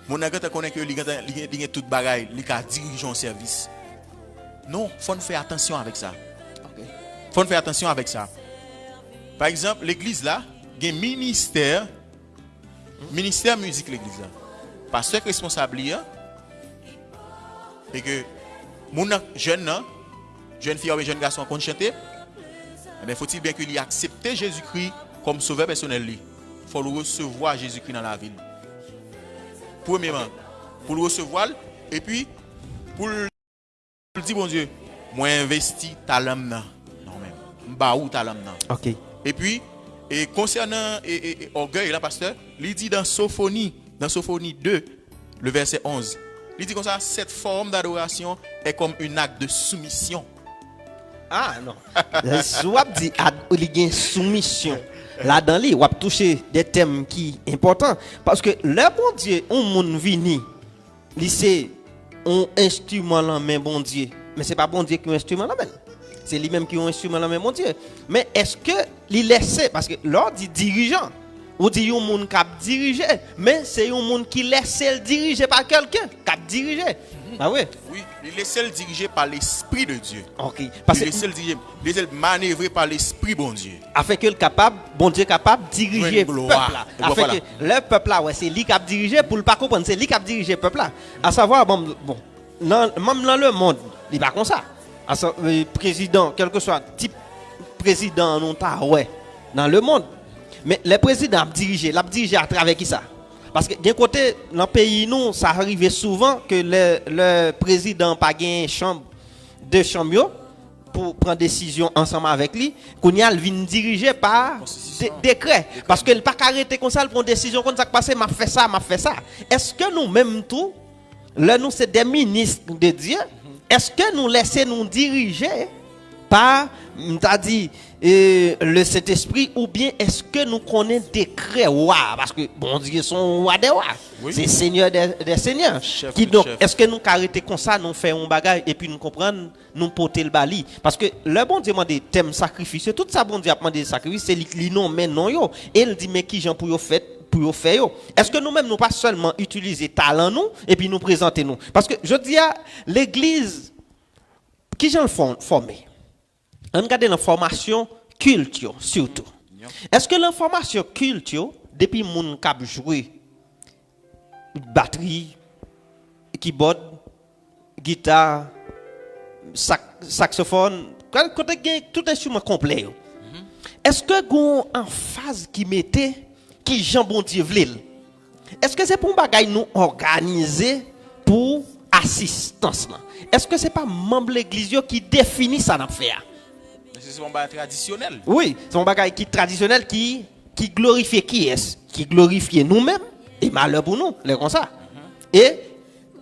moun nan connaît que li tout bagaille, li ka diriger un service. Non, faut faire attention avec ça. OK. Faut faire attention avec ça. Par exemple, l'église là, il y a un ministère musique l'église là. Pasteur responsable et que mon jeune fille ou jeune garçon qu'on chanter, mais faut-il bien qu'il accepte Jésus-Christ comme sauveur personnel lui. Faut le recevoir Jésus-Christ dans la ville. Premièrement, pour le recevoir et puis pour dire bon Dieu, moi investi talent nan. Non même. M'ba ou talent nan. OK. Et puis, et concernant orgueil, là, pasteur, il dit dans Sophonie 2, le verset 11, il dit comme ça, cette forme d'adoration est comme un acte de soumission. Ah non. Swap dit il y a une soumission. Là-dedans, il va toucher des thèmes qui sont importants. Parce que le bon Dieu, on moun vini, c'est un instrument en main, bon Dieu. Mais ce n'est pas bon Dieu qui est un instrument en main. C'est lui-même qui est un instrument en main, mon Dieu. Mais est-ce que il laisse, parce que l'ordre dit dirigeant, ou dit un monde qui a dirigé, mais c'est un monde qui laisse le diriger par quelqu'un qui a dirigé. Ah oui? Oui, il laisse le diriger par l'Esprit de Dieu. OK. Parce que il laisse le manœuvrer par l'Esprit, bon Dieu. Afin que le capable, bon Dieu capable de diriger le peuple là. Afin que le peuple là, ouais, c'est lui qui a dirigé, pour ne pas comprendre, c'est lui qui a dirigé le peuple là. À savoir, bon, même dans le monde, il n'est pas comme ça. Le président, quel que soit le type président ouais, dans le monde. Mais le président a dirigé à travers qui ça? Parce que d'un côté, dans le pays, nous, ça arrivait souvent que le président n'a pas de chambre, deux chambres pour prendre décision ensemble avec lui. Qu'on y a vient diriger par décret. Parce que le pas arrêter comme ça, il prend décision comme ça passé, m'a fait ça. Est-ce que nous même tout, là nous c'est des ministres de Dieu, est-ce que nous laissons nous diriger par, t'as dit, le Saint-Esprit, ou bien est-ce que nous connaissons des décrets parce que bon Dieu sont roi des rois, oui. C'est Seigneur des seigneurs. Qui donc, est-ce que nous arrêtons comme ça, nous faisons un bagage et puis nous comprenons, nous porter le bali? Parce que le bon Dieu demande des thèmes sacrifices, tout ça bon Dieu a demandé des sacrifices, c'est lui non mais non yo. Et il dit mais qui j'en pour faire? Est-ce que nous-mêmes, nous pas seulement utiliser talent nous et puis nous présenter nous? Parce que je dis à l'église, qui j'en formé? On regarde l'information culture surtout. Est-ce que l'information culture, depuis mon cap joué, batterie, keyboard, guitare, saxophone, tout instrument complet. Est-ce que vous en phase qui mettait qui Jean bon Dieu v'lil? Est-ce que c'est pour bagay nous organiser pour assistance là? Est-ce que c'est pas membre de l'église qui définit ça n'a faire? C'est un bagage traditionnel. Oui, c'est un bagage qui traditionnel qui glorifie qui est? Qui glorifie nous-mêmes et malheur pour nous, les comme ça. Et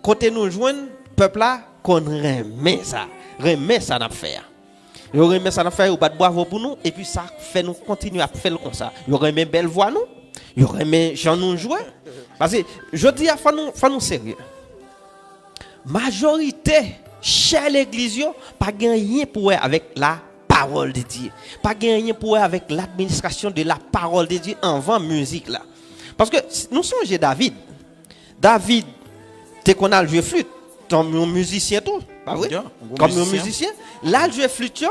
côté nous joindre peuple là qu'on remet ça n'a faire. Yo remet ça n'a faire ou pas de bravo pour nous et puis ça fait nous continuer à faire comme ça. Yo remet belle voix nous. Yo remet Jean nous jouer parce que je dis à faut nous sérieux. Majorité chez l'église yo pas gagner pour avec la parole de Dieu. Pas gagner pour avec l'administration de la parole de Dieu avant musique là. Parce que nous songeons David. David, t'es qu'on a joué flûte, comme un musicien tout, pas vrai? Comme un musicien, là il joue flûte,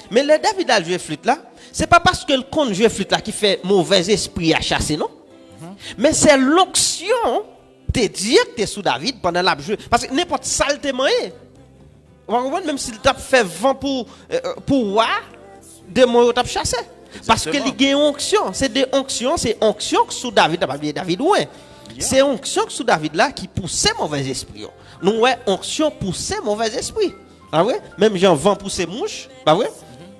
mais le David a joué flûte là, c'est pas parce que le con joue flûte là qui fait mauvais esprit à chasser non? Mais c'est l'onction de Dieu qui est sous David pendant la jeu parce que n'importe saleté moyen. Même s'il t'a fait vent pour voir, de moi t'a chassé. Parce que il y a une onction, c'est des onctions, c'est onction sous David, David ouais. C'est onction sous David là qui poussait mauvais esprit. Nous ouais onction poussait mauvais esprit. Ah ouais, même Jean vent pousser mouche, pas vrai?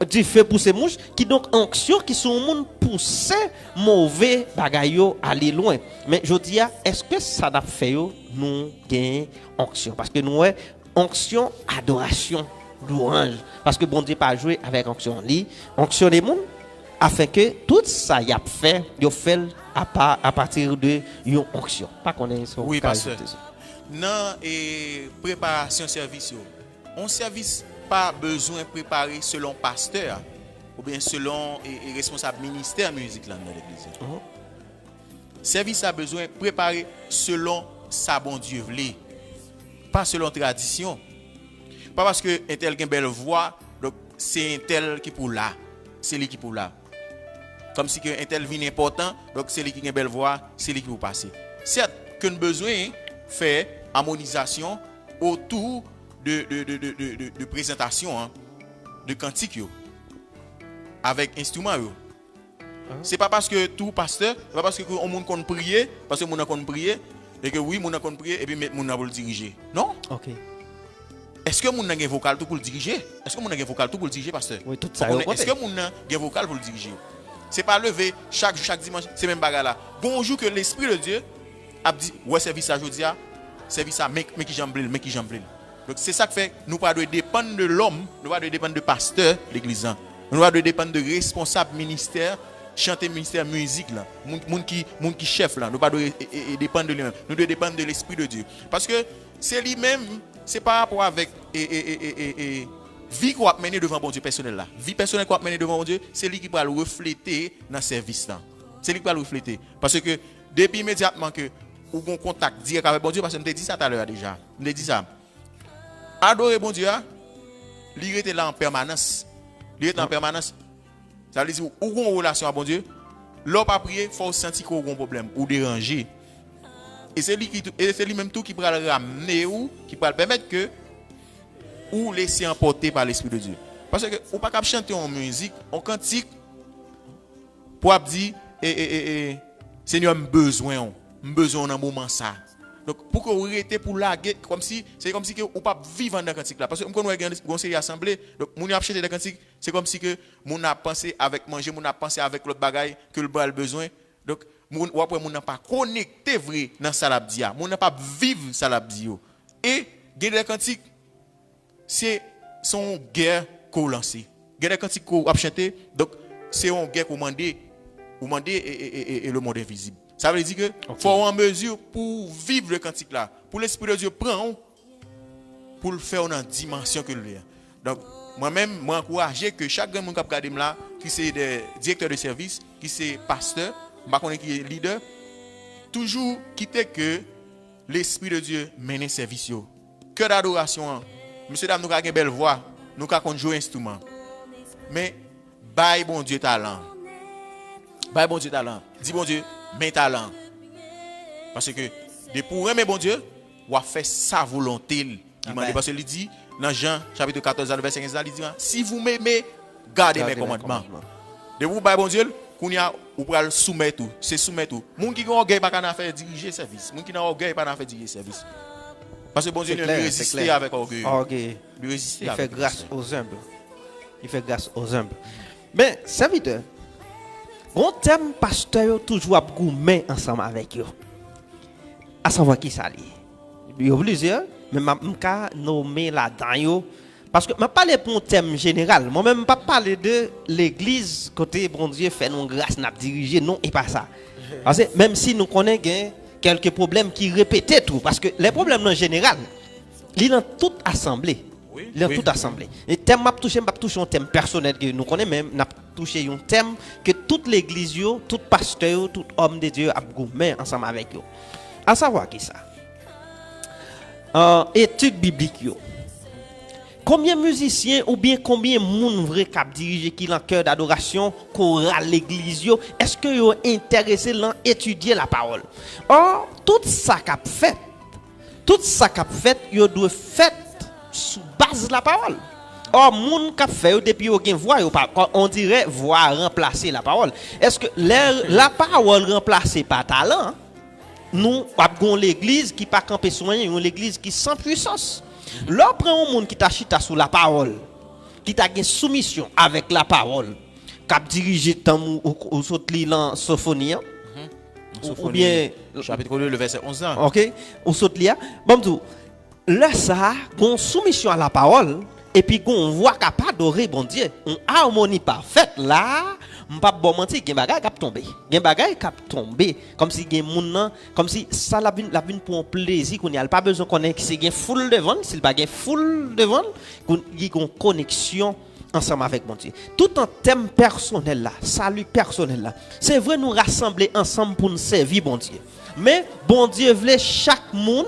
Tu fais pousser mouche qui donc onction qui sont monde pousser mauvais bagaille aller loin. Mais je dis est-ce que ça n'a fait nous gain onction parce que nous ouais onction adoration louange parce que bon Dieu pas jouer avec onction li onction les monde afin que tout ça y a fait à partir de une onction pas connaît ça. Oui pasteur. Non et préparation service on service pas besoin de préparer selon pasteur ou bien selon et responsable ministère musique là dans l'église. Service a besoin de préparer selon sa bon Dieu vle, pas selon tradition. Pas parce que un tel a une belle voix, donc c'est un tel qui pour là, c'est lui qui pour là. Comme si un tel vient important, donc c'est lui qui a une belle voix, c'est lui qui pour passer. Certes, que nous besoin faire harmonisation autour de présentation hein, de cantique avec instrument yo. C'est pas parce que tout pasteur, c'est pas parce que on monde qu'on prier, parce que monde qu'on prier et que oui, monde qu'on prier et puis mettre monde pour le diriger. Non? OK. Est-ce que monde a un vocal tout pour le diriger? Est-ce que monde a un vocal tout pour le diriger pasteur? Oui, tout ça. Est-ce que monde a un vocal pour le diriger? C'est pas lever chaque dimanche, c'est même bagarre là. Bonjour que l'esprit de Dieu a dit ouais service à jodi a, service à mais qui jamblil, mais qui jamblil. Donc c'est ça qui fait nous pas de dépendre de l'homme, nous pas de dépendre de pasteur l'église. Nous pas de dépendre de responsable ministère, chanter ministère musique là, monde qui chef là, nous pas de dépendre de lui-même. Nous devons dépendre de l'esprit de Dieu. Parce que c'est lui-même, c'est par rapport avec vie qu'on a menée devant bon Dieu personnel là. Vie personnelle qu'on a menée devant bon Dieu, c'est lui qui va le refléter dans le service là. C'est lui qui va le refléter parce que depuis immédiatement que ou on contact direct avec bon Dieu parce que je t'ai dit ça tout à l'heure déjà. Je t'ai dit ça. Adorer bon Dieu, il était là en permanence. Il est en permanence. Ça veut dire ou une relation avec bon Dieu, l'homme pas prier, faut sentir qu'on a un problème ou déranger. Et c'est lui même tout qui va le ramener ou qui va le permettre que ou laisser emporter par l'esprit de Dieu. Parce que ou pas capable chanter en musique, en cantique pour dire Seigneur besoin dans moment ça. Donc pour que vous restez pour laguer comme si c'est comme si que ou pas vivre dans cantique là parce que quand on est conseiller assemblée donc mon a chanter dans cantique c'est comme si que mon a pensé avec manger mon a pensé avec l'autre bagaille que le bras a besoin donc mon ou après mon n'a pas connecté vrai dans ça l'a dit mon n'a pas vivre ça l'a dit et guerre de cantique c'est son guerre qu'on lancer guerre de cantique qu'on a chanter donc c'est une guerre qu'on demander et le monde invisible. Ça veut dire que faut en mesure pour vivre le cantique là, pour l'esprit de Dieu prend pour le faire dans dimension que le. Donc moi-même m'encourager que chaque monde qui regarde là, qui c'est des directeurs de service, qui c'est pasteur, pas connaît qui est leader, toujours quitter que l'esprit de Dieu mène service yo. Cœur d'adoration. Monsieur dame nous a une belle voix, nous avons jouer instrument. Mais bye bon Dieu talent. Bye bon Dieu talent. Dis bon Dieu mes talents. Parce que de pour aimer bon Dieu, on fait sa volonté. Parce qu'il dit dans Jean chapitre 14 verset 15 il dit si vous m'aimez, gardez mes commandements. De vous bon Dieu, qu'on y a ou pour soumettre tout, c'est soumettre tout. Moun qui ont orgueil pas qu'à faire diriger service. Moun qui n'a orgueil pas à faire diriger service. Parce que bon Dieu ne résiste avec orgueil. Il résiste. Il fait grâce aux humbles. Il fait grâce aux humbles. Mais serviteur, bon thème pasteur toujours à gourmet ensemble avec eux. À savoir qui ça li. Il y a plusieurs, mais je vais nommer là-dedans parce que je parle pour un thème général. Moi-même pas parler de l'église côté bon Dieu fait nous grâce n'a diriger non et pas ça. Parce que même si nous connaissons quelques problèmes qui répètent tout parce que les problèmes en général, ils dans toute assemblée. Dans toute assemblée. Et thème m'a touché un thème personnel que nous connaissons même, n'a touché un thème que toute l'église tout pasteur, tout homme de Dieu a gourmet ensemble avec eux. À savoir qui ça. Étude biblique yo. Combien de musiciens ou bien combien de monde vrai cap diriger qui dans cœur d'adoration chorale l'église yo, est-ce que yo intéressé à étudier la parole? Or tout ça qu'a fait, yo doit fait sous base de la parole. Or moun qui fait depuis aucun voix on dirait voix remplacer la parole. Est-ce que la parole remplacée par talent? nous avons l'église qui pas camper soin, l'église qui sans puissance. Là prend un monde qui t'a chita sous la parole, qui t'a une soumission avec la parole, qui a dirigé tant ou saute dans Sophonie. Ou bien chapitre 2 le verset 11 ans. OK, ou saute là. Bon tout. Là ça, gon soumission à la parole et puis gon voix capable d'adorer bon Dieu. Une harmonie parfaite là. M'pas bon mentir, gen bagay k'ap tomber. Gen bagay k'ap tomber comme si gen moun nan, comme si ça la vinn pour un plaisir qu'on y a pas besoin connaître si gen foule devant, s'il pas gen foule devant, qu'on y gon connexion ensemble avec mon Dieu. Tout en thème personnel là, salut personnel là. C'est vrai nous rassembler ensemble pour nous servir bon Dieu. Mais bon Dieu voulait chaque monde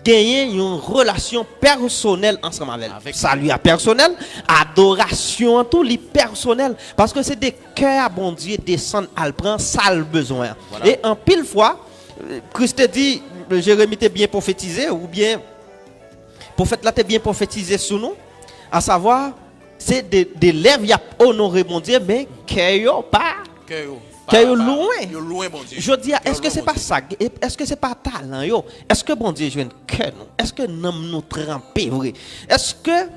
gagner une relation personnelle ensemble avec salut à personnel, adoration tout les personnel parce que c'est des cœurs bon Dieu descendent à prendre ça le besoin. Voilà. Et en pile fois Christ dit Jérémie t'es bien prophétisé ou bien prophète là t'es bien prophétisé sur nous à savoir c'est des lèvres y a honoré mon Dieu mais cœur pas loin. Bon Dieu. Je dis, est-ce que c'est pas ça? Est-ce que c'est pas talent yo? Est-ce que bon Dieu joue un cœur nous? Est-ce que nous tremper vrai? Est-ce que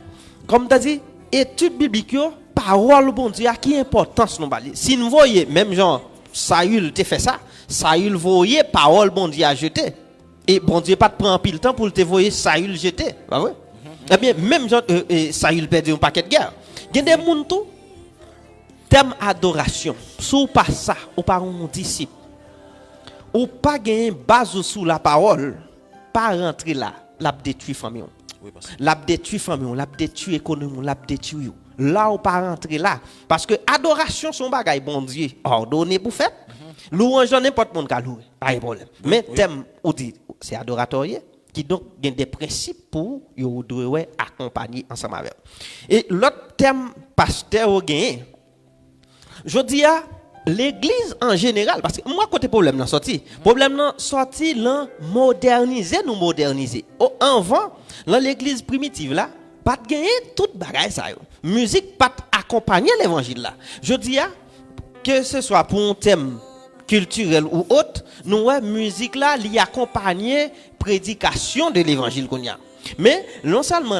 comme tu as dit étude biblique yo, parole bon Dieu a qui importance nous bali? Si nous voyez même genre Saül te fait ça, Saül voyait parole bon Dieu a jeté et bon Dieu pas prend pile temps pour te voyer Saül jeter, pas vrai? Eh bien même genre Saül perdu un paquet de guerre. Il y a des monde tout thème adoration, sous pas ça, ou pas un disciple, ou pas gagner base sous la parole, pas rentrer là, l'a détruit famille. L'a détruit famille, l'a détruit économie, l'a détruit. Là ou pas rentrer là parce que adoration son bagay bon Dieu ordonné pour faire. Louange n'importe monde ka louer, pas de problème. Mais thème ou dit c'est adoratoire qui donc a des principes pour yo doit accompagner ensemble avec. Et l'autre thème pasteur au gain je dis à l'église en général, parce que moi, côté problème n'a sorti. Problème n'a sorti, l'en moderniser, nous moderniser. Avant, dans l'église primitive là, pas de gagner toute bagaille ça. Musique pas accompagner l'évangile là. Je dis à que ce soit pour un thème culturel ou autre, nous musique là, l'y accompagner prédication de l'évangile qu'on y a. Mais non seulement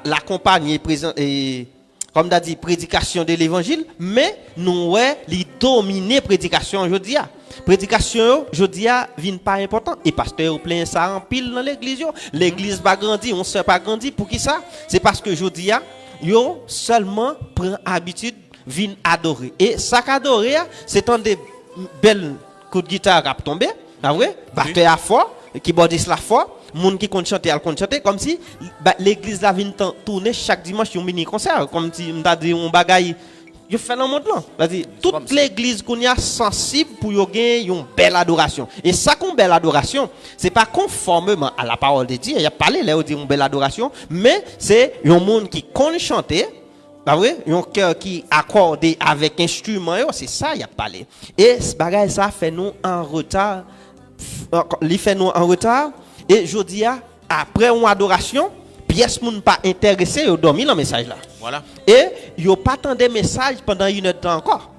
l'accompagner présent et comme tu as dit, prédication de l'évangile, mais nous, les dominer prédication, je dis. Prédication, je dis, vient pas important. Et pasteur, plein ça en pile dans l'église. L'église pas grandi, on ne sait pas grandi. Pour qui ça? C'est parce que je dis, yo seulement prend habitude, vient adorer. Et ça qu'adorer, c'est un des belles coups de guitare à tomber. Ah ouais? Batteur à fort, keyboardiste la fort. Moun qui compte chanter, comme si l'église la vient tourner chaque dimanche un mini concert, comme si on t'a dit un bagaille, je fais dans le monde là. C'est-à-dire toute l'église qu'on y a sensible pour y gagner une belle adoration. Et ça qu'on belle adoration, c'est pas conformément à la parole de Dieu. Il y a parlé là où dit une belle adoration, mais c'est un monde qui compte chanter. Pas vrai? Un cœur qui accordé avec instrument, c'est ça il a parlé. Et ce bagaille ça fait nous en retard. Il fait nous en retard. Et je dis, après une adoration, pièce moun pas intéressé, yo dormi dans message là. Voilà. Et yo pas attendé message pendant une heure de temps encore.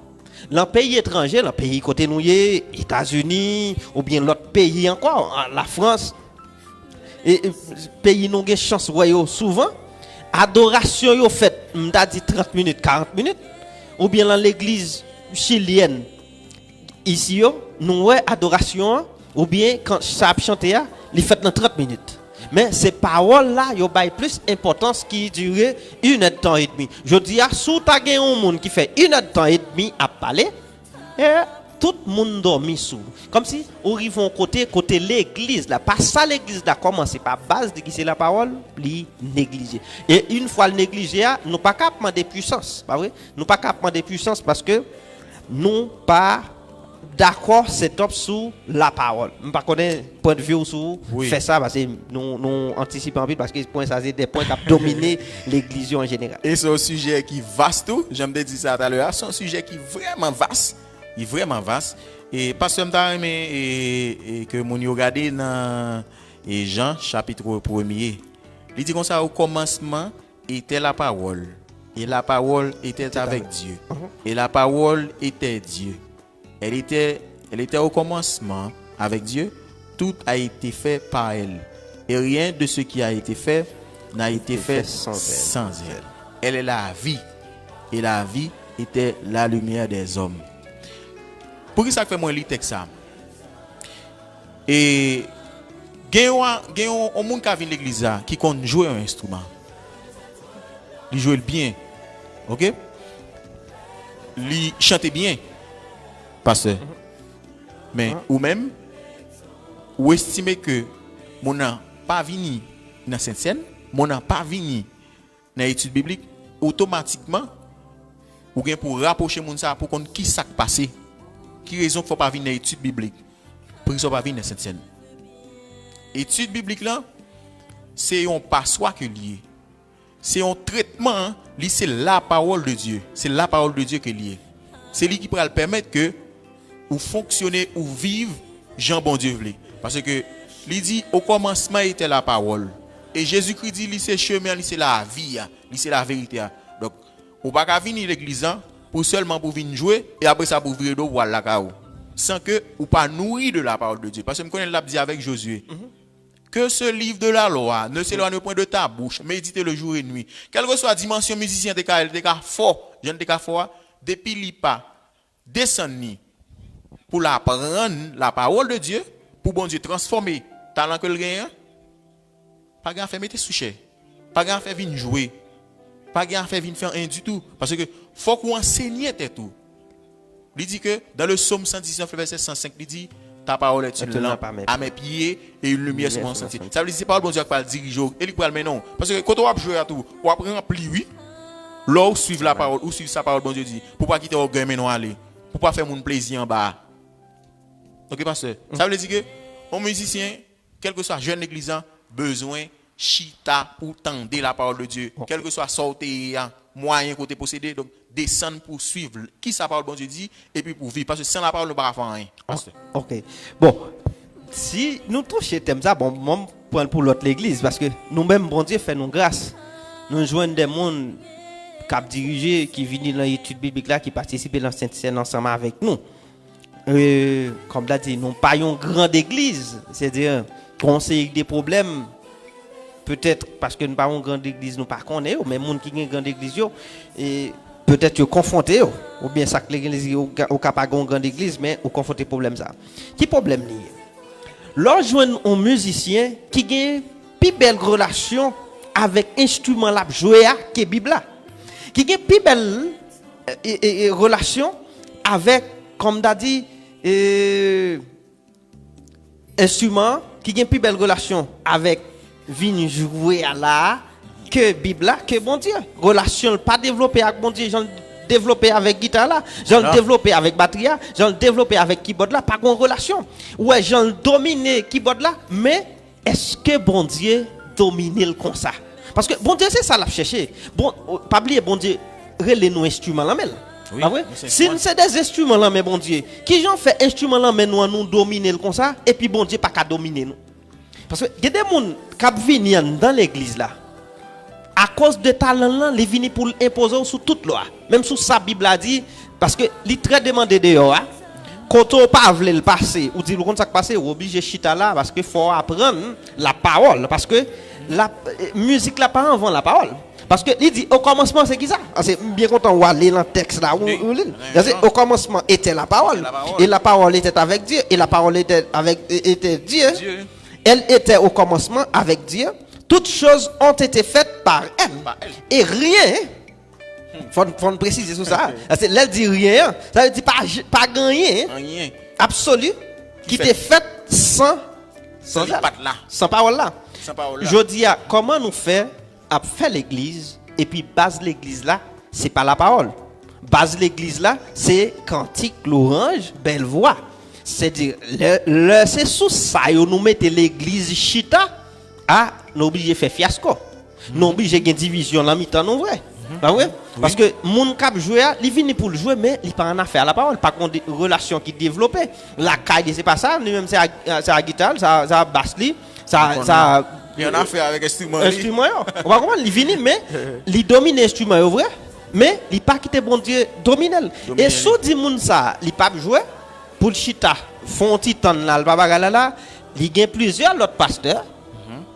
Dans pays étranger, dans pays côté nous États-Unis ou bien l'autre pays encore, la France. Et pays nous gen chance voyo souvent adoration yo fait, m'ta dit 30 minutes, 40 minutes ou bien dans l'église chilienne. Ici yo, nous adoration ou bien quand ça a chanté il fait dans 30 minutes. Mais ces paroles-là, il y a plus d'importance qui dure 1 heure de temps et demi. Je dis, si tu as un monde qui fait 1 heure de temps et demi à parler, tout le monde dormit sous. Comme si on arrive côté l'église, là. Pas ça l'église, là, commence par base de qui c'est la parole, li négliger. Et une fois le négliger, nous pas capable de puissance. Pas vrai? Nous pas capable de puissance parce que nous pas d'accord, c'est top sous la parole. Je ne connais pas point de vue sur faire ça parce que nous anticipons en vite parce que ça c'est des points qui ont dominé l'église en général. Et c'est un sujet qui est vaste tout. J'aime dire ça tout à l'heure. C'est un sujet qui est vraiment vaste. Il est vraiment vaste. Et parce que je aimé que mon regardé dans Jean chapitre 1er. Il dit comme ça au commencement était la parole. Et la parole était avec Dieu. Et la parole était Dieu. Elle était au commencement avec Dieu. tout a été fait par elle. Et rien de ce qui a été fait n'a été fait sans elle. Elle est la vie. Et la vie était la lumière des hommes. Pour qui ça fait moi lire texte ça? Et gen un monde qui vient l'église qui compte jouer un instrument. Il joue bien. OK? Il chante bien. Pasteur. Mais ou même ou estimer que mon n'a pas venu dans cette scène, mon n'a pas venu dans l'étude biblique, automatiquement ou bien pour rapprocher mon ça pour qu'on qui ça passé, qui raison qu'il faut pas venir dans l'étude biblique, pour qu'ils pas venir dans cette scène. Étude biblique là, c'est un passoire que lié. C'est un traitement, c'est la parole de Dieu. C'est la parole de Dieu que lié. C'est lui qui pourra le permettre que ou fonctionner ou vivre Jean bon Dieu voulait. Parce que il dit au commencement était la parole. Et Jésus-Christ dit c'est chemin, c'est la vie, c'est la vérité. Donc on pas qu'à venir l'église pour seulement pour venir jouer et après ça pour ouvrir d'eau pour la cao. Sans que ou pas nourrir de la parole de Dieu. Parce que je connais l'a dit avec Josué. Que ce livre de la loi ne s'éloigne point de ta bouche, méditez le jour et nuit. Quelle que soit la dimension musicien, des cas fort, jeune des cas fort, depuis li pas descendre pour la prendre la parole de Dieu, pour bon Dieu transformer talent que le gagne, pas grand fait mettre souché, pas grand fait venir jouer, pas grand fait venir faire un du tout, parce que faut qu'on enseigne tout. Il dit que dans le psaume 119 verset 105, il dit ta parole est une lampe à mes pieds et une lumière sur mon sentier. Ça veut dire que c'est pas le bon Dieu qui va le diriger et il va le mener non. Parce que quand on va jouer à tout, on va remplir oui. Là où suivre la parole, ou suivre sa parole, bon Dieu dit, pour pas quitter orgueil mais non aller, pour pas faire mon plaisir en bas. OK pasteur. Ça veut dire que un musicien, quel que soit jeune église, besoin chita pour tendre la parole de Dieu, quel que soit sortir moyen côté possédé, donc descendre pour suivre qui sa parole bon Dieu dit et puis pour vivre parce que sans la parole ne pas faire rien. OK. Bon, si nous touchons thème ça bon moi prendre pour l'autre l'église parce que nous-mêmes bon Dieu fait nous grâce. Nous joignent des monde qui dirigé qui viennent dans l'étude biblique là qui participent dans cette scène ensemble avec nous. Comme l'a dit, nous pas une grande église, c'est-à-dire conseiller des problèmes peut-être parce que nous pas une grande église nous pas connaît mais monde qui une grande église yo et peut-être yo confronté ou bien ça que l'église au capable une grande église mais au confronté problème ça. Qui problème lié? Lorsque joindre un musicien qui a plus belle relation avec instrument la jouer que Bible là. Qui a plus belle relation avec comme d'a dit instrument qui a plus belle relation avec vin jouer à la que Bible là que bon Dieu relation pas développé avec bon Dieu j'en développé avec guitare là j'en développé avec batterie j'en développé avec keyboard là pas une relation ouais j'en dominé keyboard là mais est-ce que bon Dieu domine comme ça parce que bon Dieu c'est ça l'a cherché bon pas oublier bon Dieu relais nos instruments là mais oui, ah ouais? Si c'est des instruments là mais bon Dieu qui j'en fait instruments là mais nous dominer comme ça et puis bon Dieu pas qu'à dominer nous parce que il y a des gens qui viennent dans l'église là à cause de talent là les viennent pour imposer sur toute loi même sous sa Bible a dit parce que il très demandé dehors quand on pas veut le passer ou dit le comme ça passer obligé chita là parce que faut apprendre la parole parce que la musique là pas avant la parole parce que il dit au commencement c'est qui ça c'est bien content on aller dans le texte là au commencement était la parole et la parole était avec Dieu et la parole était Dieu. Elle était au commencement avec Dieu. Toutes choses ont été faites par elle. Et rien, faut préciser sur ça. Elle dit rien, ça veut dire pas gagner, absolu, qui était fait sans parole là. Je dis, comment nous faire à faire l'église, et puis base l'église là, c'est pas la parole. Base l'église là, c'est cantique, louange, belle voix. C'est-à-dire, c'est sous ça que nous mettons l'église chita, nous obligés de faire fiasco. Nous obligés de division dans mi-temps, non vrai? Parce que mon cap jouer, il vient pour le jouer, mais il pas en affaire à la parole. Par contre, des relations qui développent. La caille, c'est pas ça. Nous-mêmes, c'est la guitare, ça basse, ça. Il y en a fait avec instrument. On va comprendre, il vient, mais il domine l'instrument, vrai? Mais il pas quitter bon Dieu dominer. Et sous dit moun ça, il pas jouer. Pour le chita, font titan là, le babaga là, Il y a plusieurs autres pasteurs.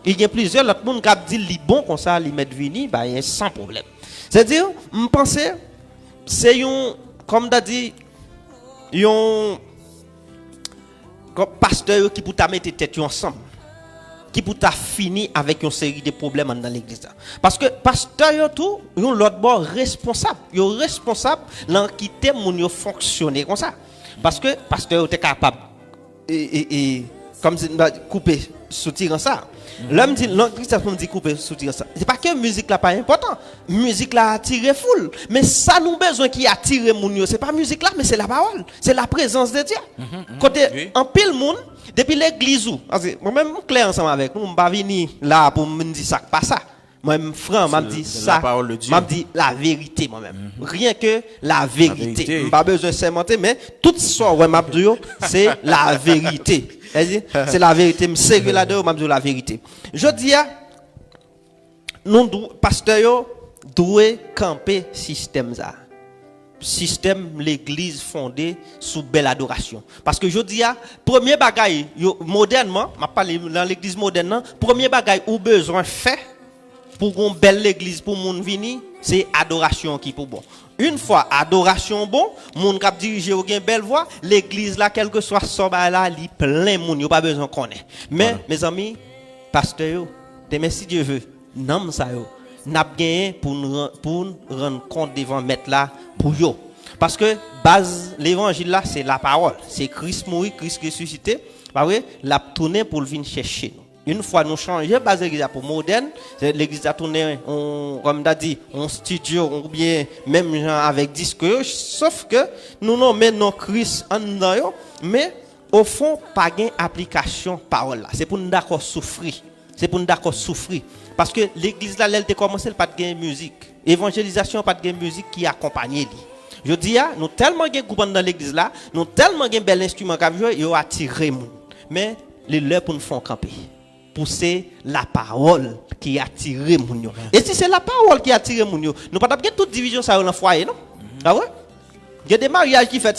Il y a plusieurs autres monde qui dit li bon comme ça, li mettre vini, bah sans problème. C'est-à-dire, je pense c'est un comme tu dit un pasteur qui pour ta mettre tête ensemble. Qui pour ta fini avec une série de problèmes dans l'église. Parce que pasteur tout, yon l'autre bord responsable. Yo responsable dans quitter mon yo fonctionner comme ça. Parce que pasteur était capable et comme si couper soutien ça. L'homme dit l'Église me dit couper soutien ça. C'est pas que musique là pas important. Musique là attire foule, mais ça nous besoin qui attire moun yo, c'est pas musique là mais c'est la parole, c'est la présence de Dieu. Côté en pile monde depuis l'église où moi même clair ensemble avec nous, on pas venir là pour me dire ça pas ça. Moi-même franc, m'a dit ça, m'a dit la vérité moi-même. Rien que la vérité. Pas besoin de s'inventer mais tout ça ouais m'a dit c'est la vérité. C'est la vérité, me sérieux là-dedans, m'a dit la vérité. Je dis nous pasteur doit camper système ça. Système l'église fondée sous belle adoration parce que je dis premier bagaille modernement m'a parlé dans l'église moderne premier bagaille ou besoin fait pour une belle église pour moun vini c'est adoration qui pour bon une fois adoration bon moun k'ap diriger ou gen belle voix l'église là quel que soit son là li plein moun yo pas besoin connaître mais mes amis pasteur demain si Dieu veut nom ça yo n'a gagné pour rendre compte devant maître là pour yo parce que base l'évangile là c'est la parole c'est Christ mort Christ ressuscité pas vrai l'a tourné pour venir chercher une fois nous changer base l'église pour moderne l'église a tourné comme t'as dit on studio ou bien même gens avec disque sauf que nous nommons Christ en dedans yo mais au fond pas gain application parole là c'est pour nous d'accord souffrir c'est pour nous d'accord souffrir parce que l'église là elle a commencé pas de gain musique évangélisation pas de gain musique qui accompagne lui je dis nous tellement gain groupe dans l'église là nous tellement gain bel instrument qu'a jouer yo attirer moun mais les l'heure pour nous faire camper pour c'est la parole qui attire moun yo et si c'est la parole qui attire moun yo nous pas gain toute division ça dans foyer non ah ouais il y a des mariages qui fait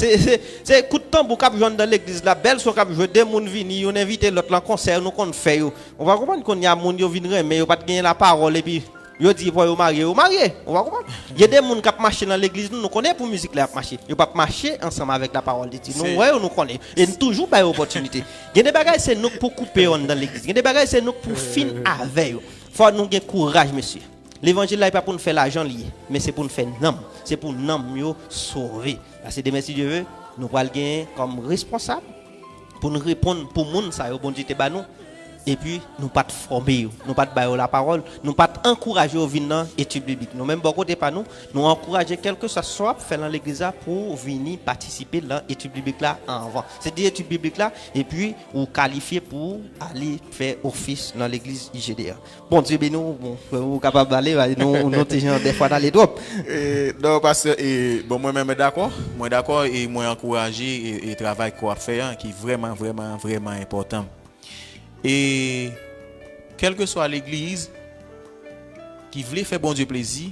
c'est coup de temps pour cap joindre dans l'église la belle so cap jouer des moun vini on invite l'autre en concert nous qu'on fait on va comprendre qu'on y a moun yo vinn mais yo pas gagner la parole et puis yo dit pour yo marier on va comprendre il y a des moun qui marcher dans l'église nous connaît pour musique là marcher yo pas marcher ensemble avec la parole de Dieu nous ouais nous connaît et toujours pas opportunité il y a des bagages c'est nous pour couper on dans l'église il y a des bagages c'est nous pour fin avec faut nous gain courage monsieur. L'évangile là n'est pas pour nous faire l'argent lié, mais c'est pour nous faire nom. C'est pour nous mieux sauver. C'est demain si Dieu veut, nous allons gagner comme responsable pour nous répondre pour monde ça bon Dieu te ba nous et puis nous pas te former, nous pas te bailler la parole, nous pas te encourager au venir étude biblique. Nous même beaucoup de pas nous encourager quelque soit faire dans l'église pour venir participer dans étude biblique là avant. C'est dire étude biblique là et puis ou qualifier pour aller faire office dans l'église IGDA. Bon Dieu béni nous bon capable d'aller nous gens des fois dans les drops. Non parce que bon moi même d'accord et moi encourager et travail qu'on fait qui est vraiment important. Et quelle que soit l'église qui voulait faire bon Dieu plaisir,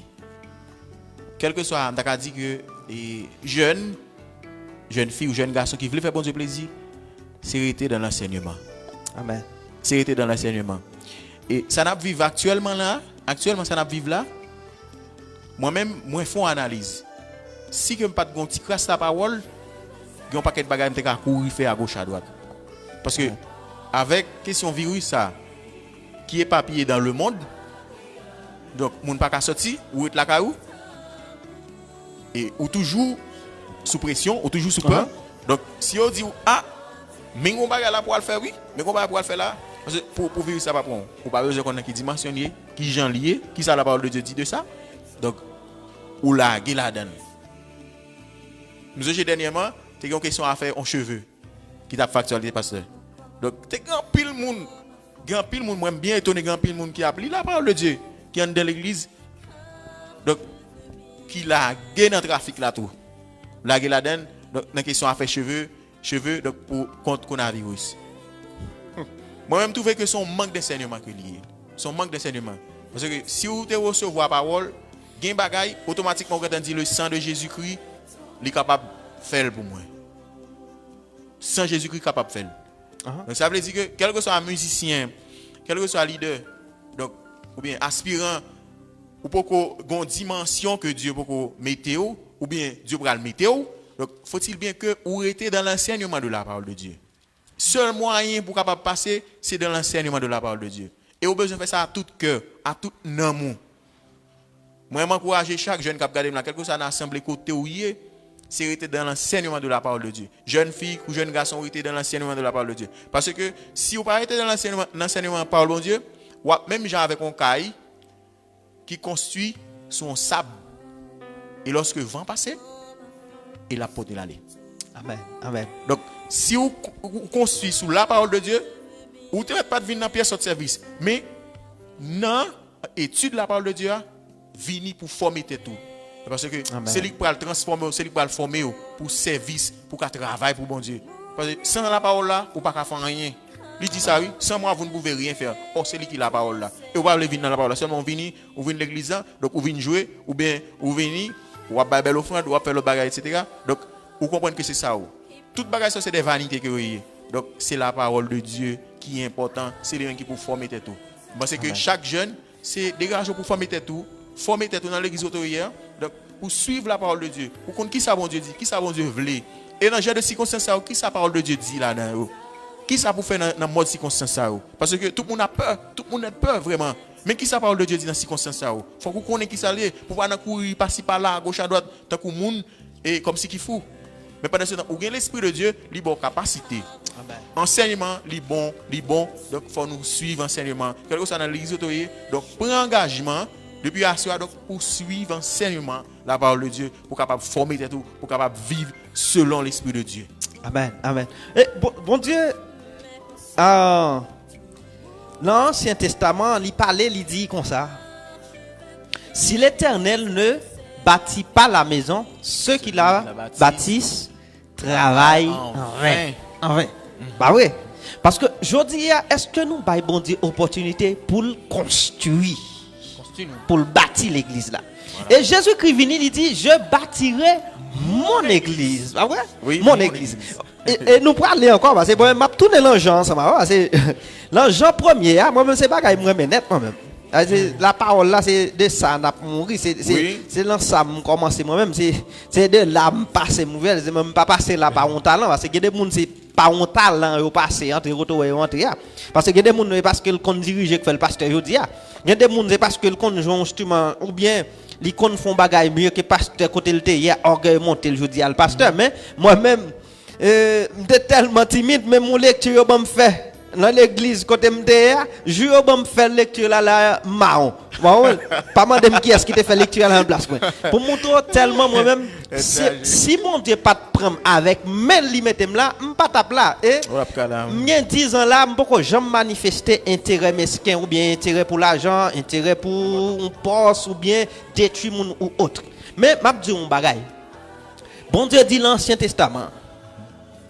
quel que soit, on a dit que jeune fille ou jeune garçon qui voulait faire bon Dieu plaisir, c'est rester dans l'enseignement. Amen. C'est rester dans l'enseignement. Et ça n'a vivre actuellement ça n'a vivre là. Moi-même, moi fais une analyse. Si que pas de gon petit crasse la parole, gon paquet de bagages m'te courir faire à gauche à droite. Parce que avec question virus ça qui est papillé dans le monde donc moun pas ka sorti ou être la caillou et ou toujours sous pression ou toujours sous peur donc si on dit mais on va là pour le faire oui mais on va pour le faire là parce que pour virus ça pas pour ou pas besoin connaître qui dimensionné qui gens lié qui ça la parole de Dieu dit de ça donc ou la donne nous j'ai dernièrement tu as une question à faire en cheveux qui t'a factualité pasteur. Donc, t'es grand pile monde, moi bien étonné grand pile monde qui applique la parole de Dieu, qui est dans l'église. Donc, qui la gagne dans le trafic là tout. La gagne la donne, donc, dans question à faire cheveux, donc, pour contre coronavirus. Moi-même, trouve que son manque d'enseignement que lié. Son manque d'enseignement. Parce que si vous te recevez la parole, gain bagaille, automatiquement, vous dit le sang de Jésus-Christ, il est capable de faire pour moi. Sans Jésus-Christ capable de faire. Donc ça veut dire que quel que soit un musicien, quel que soit un leader, donc, ou bien aspirant, ou pas une dimension que Dieu peut mettre, ou bien Dieu peut le mettre, donc faut-il bien que vous êtes dans l'enseignement de la parole de Dieu. Seul moyen pour capable passer, c'est dans l'enseignement de la parole de Dieu. Et vous avez besoin de faire ça à tout cœur, à tout amour. Moi, j'encourage chaque jeune qui a regardé, quel que soit l'assemblée côté où il est, c'est rester dans l'enseignement de la parole de Dieu. Jeune fille ou jeune garçon, rester dans l'enseignement de la parole de Dieu. Parce que si vous ne pas dans l'enseignement de la parole de Dieu, même gens avec un caille qui construit sur un sable. Et lorsque le vent passe, il a porté l'aller. Amen. Amen. Donc, si vous construisez sous la parole de Dieu, vous ne pas de venir dans la pièce de service. Mais, dans l'étude de la parole de Dieu, venir pour former tout. Parce que c'est lui qui peut le transformer, c'est lui qui peut le former pour service, pour travail pour bon Dieu. Parce que sans la parole là, vous ne pouvez pas faire rien. Il dit ça, oui, sans moi, vous ne pouvez rien faire. Oh, c'est lui qui a la parole là. Et vous ne pouvez pas venir dans la parole là. Seulement, vous venez à l'église, donc vous venez jouer, ou bien vous venez, vous avez belle offrande, vous faire le bagage, etc. Donc, vous comprenez que c'est ça. Toute bagage, c'est des vanités que vous avez. Donc, c'est la parole de Dieu qui est importante. C'est lui qui peut former tout. Parce que chaque jeune, c'est dégager pour former tout. Former tout dans l'église autoritaire. Donc, pour suivre la parole de Dieu. Pour connaître qui ça bon Dieu dit, qui ça bon Dieu veut. Et dans le genre de circonstances, qui ça parole de Dieu dit là-dedans. Qui ça pour faire dans le mode circonstance? Parce que tout le monde a peur. Tout le monde a peur vraiment. Mais qui ça parole de Dieu dit dans ces circonstances? Il faut qu'on connaisse qui ça est. Pour pas courir, passer par là, à gauche, à droite, tant que le monde est comme si qu'il faut. Mais pendant ce temps, où il y a l'Esprit de Dieu, il y a une capacité. Amen. Enseignement, il est bon. Donc, il faut nous suivre l'enseignement. Quelque chose dans l'église autoritaire. Donc, prends engagement depuis à soi, donc, pour suivre l'enseignement, la parole de Dieu, pour capable former tout, pour capable vivre selon l'Esprit de Dieu. Amen. Amen. Et bon Dieu, dans l'Ancien Testament, il parlait, il dit comme ça. Si l'Éternel ne bâtit pas la maison, ceux qui la bâtissent travaillent en vain. En vain. Bah oui. Parce que je dis, est-ce que nous avons bon Dieu opportunité pour le construire, pour le bâtir l'église là? Voilà. Et Jésus-Christ vient, il dit, je bâtirai mon église. Ah ouais? Oui, mon église. Et nous parlons encore, parce que bon, je tourne l'enjeu ensemble. C'est l'enjeu premier, moi-même, c'est pas que je me net moi-même. La parole là, c'est de ça, n'a pas mourir. C'est dans ça que je commence moi-même. C'est de là que je passe nouvelle. Je ne peux pas passer là par un talent. Parce que des gens, c'est par un talent qui passe entre retour et rentrer. Parce que des gens, c'est parce qu'ils ont dirigé que le pasteur aujourd'hui. Il y a des gens, c'est parce qu'ils ont joué un instrument ou bien ils font bagaille mieux que le pasteur côté le il y a orgueil monté le jeudi à le pasteur. Mais moi-même, je suis tellement timide, mais mon lecture me fait. Dans l'église, côté MDA, je vais faire lecture là, marron. Pas mal de qui est-ce qui te fait lecture là en place. Pour montrer tellement moi-même, si mon Dieu pas te prendre avec, mais il mette là, je ne pas taper là. Et, il y a 10 ans là, je ne jamais manifester intérêt mesquin, ou bien intérêt pour l'argent, intérêt pour un poste, ou bien détruire mon ou autre. Mais, je dis un bagaille. Bon Dieu dit l'Ancien Testament,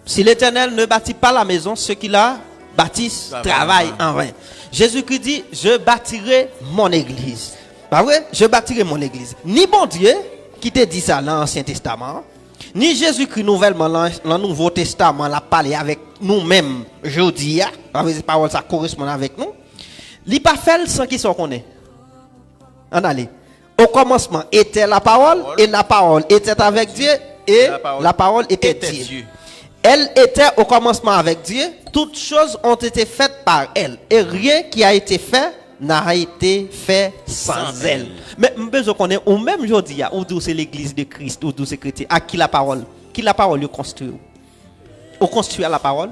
si l'Éternel ne bâtit pas la maison, ceux qui la bâtissent travaillent en vain. Jésus-Christ dit, je bâtirai mon église. Bah ouais, je bâtirai mon église. Ni bon Dieu qui te dit ça dans l'Ancien Testament, ni Jésus-Christ nouvellement dans le Nouveau Testament l'a parlé avec nous-mêmes aujourd'hui, avec ces paroles ça correspond avec nous. Il pas fait sans qu'il soit connaît. En allez. Au commencement était la parole et la parole était avec Dieu et la parole était Dieu. Elle était au commencement avec Dieu. Toutes choses ont été faites par elle. Et rien qui a été fait n'a été fait sans elle. Mais je veux qu'on ait, ou même aujourd'hui, où c'est l'église de Christ, où c'est chrétien, à qui la parole construit. On construit la parole.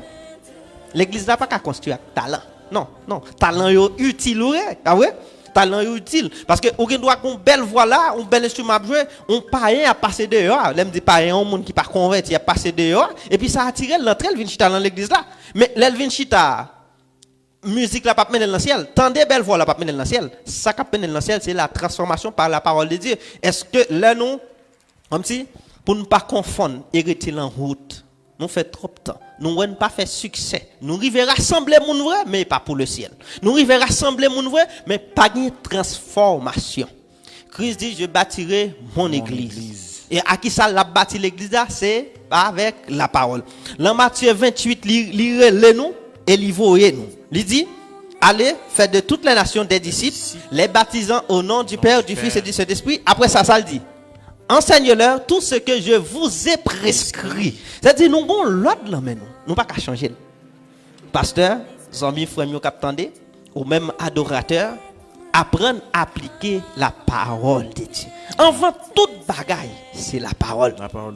L'église n'a pas qu'à construire talent. Non. Talent est utile. Ah ouais? Talent utile parce que on doit une belle voix là, un bel instrument à jouer, on païen à passer dehors. L'aime dit païen, un monde qui pas converti à passer dehors et puis ça attire l'entrée le vinchita dans l'église là. Mais l'elvin chita musique là pas mener dans le ciel. Tendez belle voix là pas mener dans le ciel. Ça qui mener dans le ciel c'est la transformation par la parole de Dieu. Est-ce que là nous comme si pour ne pas confondre hériter en route. Nous fait trop de temps. Nous n'avons pas fait succès. Nous arrivons à rassembler mon vrai, mais pas pour le ciel. Nous arrivons à rassembler mon vrai, mais pas de transformation. Christ dit, je bâtirai mon église. Et à qui ça l'a bâti l'église là? C'est avec la parole. Dans Matthieu 28, lire nous. et il voyait nous. Il dit, allez, faites de toutes les nations des disciples, les baptisant au nom du Père, du Fils et du Saint-Esprit. Après ça, ça le dit. Enseigne-leur tout ce que je vous ai prescrit. C'est-à-dire, nous avons l'ordre là, mais nous n'avons pas qu'à changer. Pasteur, amis, frères, nous captandé, ou même adorateurs, apprendre à appliquer la parole de Dieu. Avant toute bagaille, c'est la parole.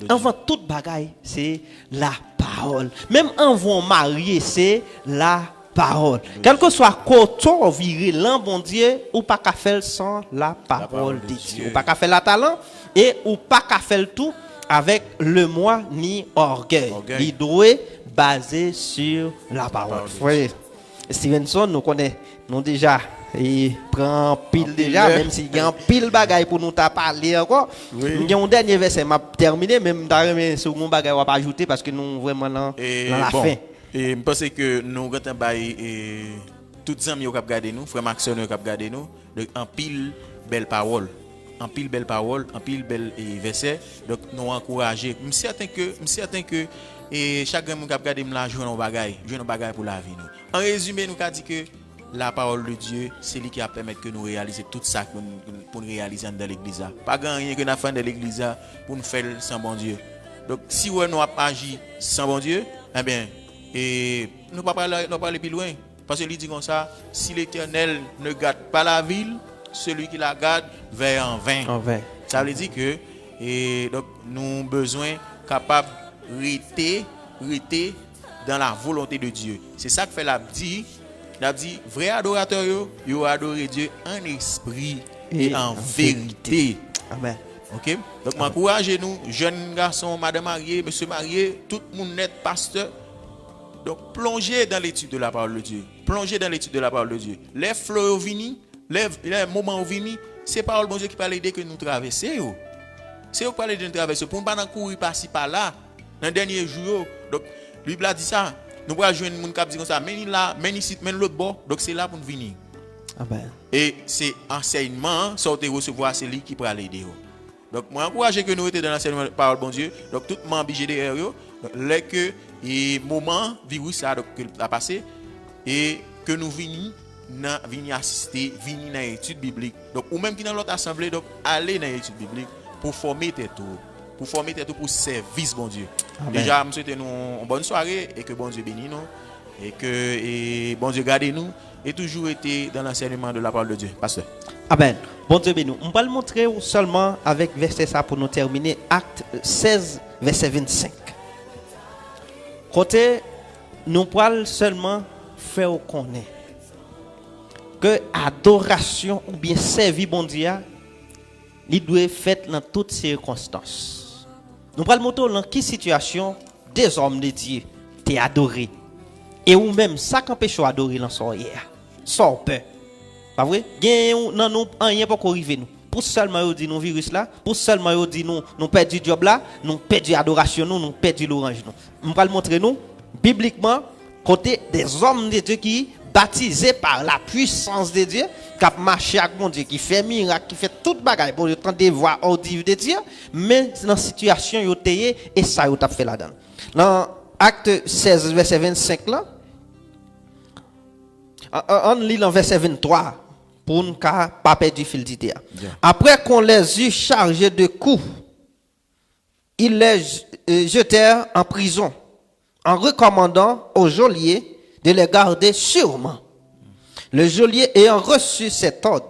Avant toute bagaille, c'est la parole. Même avant marier, c'est la parole. Quel que soit coton viré, l'un bon Dieu, ou pas qu'à faire sans la parole de Dieu. Ou pas qu'à faire la talent, et ou pas qu'à faire tout avec le moi ni orgueil. Il doit baser sur la parole. Oui. Stevenson, nous connaissons, nous déjà. Il prend pile déjà, même s'il y a un pile bagaille pour nous parler encore. Il y a un dernier verset, m'a terminé, même dans second bagaille, on va pas ajouter parce que nous vraiment dans la fin. Et je pense que nous avons toutes les amis qui regardent nous, frères Maxon qui regardent nous, en pile belle parole. En pile belle parole, en pile belle verset. Donc nous encourager. Je suis certain que chacun qui regarde nous là joue un bagaille pour la vie. En résumé, nous avons dit que la parole de Dieu, c'est lui qui a permis que nous réalisions tout ça pour nous réaliser dans l'église. Pas rien que nous faisons dans l'église pour nous faire sans bon Dieu. Donc, si nous avons agi sans bon Dieu, eh bien, nous ne pouvons pas aller plus loin. Parce que lui dit comme ça, si l'Éternel ne garde pas la ville, celui qui la garde va en vain. Ça veut dire que donc, nous avons besoin capables de rester dans la volonté de Dieu. C'est ça que fait la dit. Il a dit, vrai adorateur, yo adorer Dieu en esprit et en vérité. Amen. Ok? Donc, m'encouragez-nous, jeunes garçons, madame mariée, monsieur marié, tout le monde net pasteur. Donc, plongez dans l'étude de la parole de Dieu. Plongez dans l'étude de la parole de Dieu. Les fleurs vini, les moments vini, c'est parole de Dieu qui parle dès que nous traversons. C'est eux qui parlent de nous traverser. Pour ne pas courir par-ci par-là, dans le dernier jour. Donc, lui, il a dit ça. Nous pouvons jouer un monde qui dit comme ça, mène là, mène ici, mène l'autre bord. Donc c'est là pour nous venir. Amen. Et c'est enseignement, sortez recevoir, c'est lui qui peut aller derrière. Donc moi encourage que nous étions dans l'enseignement de la parole bon Dieu. Donc tout le monde obligé derrière eux. Là que et moment virus ça donc a passé et que nous venons assister, venir dans l'étude biblique. Donc ou même qui dans l'autre assemblée donc aller dans l'étude biblique pour former tes tours. Pour former tes tours pour service bon Dieu. Amen. Déjà, je souhaite nous une bonne soirée et que bon Dieu bénisse nous et que bon Dieu garde nous et toujours été dans l'enseignement de la parole de Dieu. Pasteur. Amen. Bon Dieu bénisse nous. On va le montrer seulement avec verset ça pour nous terminer. Acte 16, verset 25. Côté, nous parlons seulement faire connaître que adoration ou bien servir bon Dieu, il doit être fait dans toutes circonstances. Nous prenons moto dans quelle situation des hommes de Dieu t'es adoré et ou même ça qu'empêche adorer dans son hier sans peur pas vrai non nous rien pas arriver nous pour seulement dit nous virus là pour seulement dit nous perdu job là nous perdu adoration nous perdu l'orange nous on va le montrer nous bibliquement côté des hommes de Dieu qui baptisés par la puissance de Dieu, qui a marché avec mon Dieu, qui fait miracle, qui fait toute bagaille pour entendre des voix audibles de Dieu, mais dans la situation yo teye et ça yo t'a fait là-dedans. Dans Acte 16 verset 25 là, on lit dans verset 23 pour ne pas perdre du fil d'idée. Après qu'on les eut chargés de coups, ils les jetèrent en prison en recommandant au geôlier de les garder sûrement. Le geôlier ayant reçu cet ordre,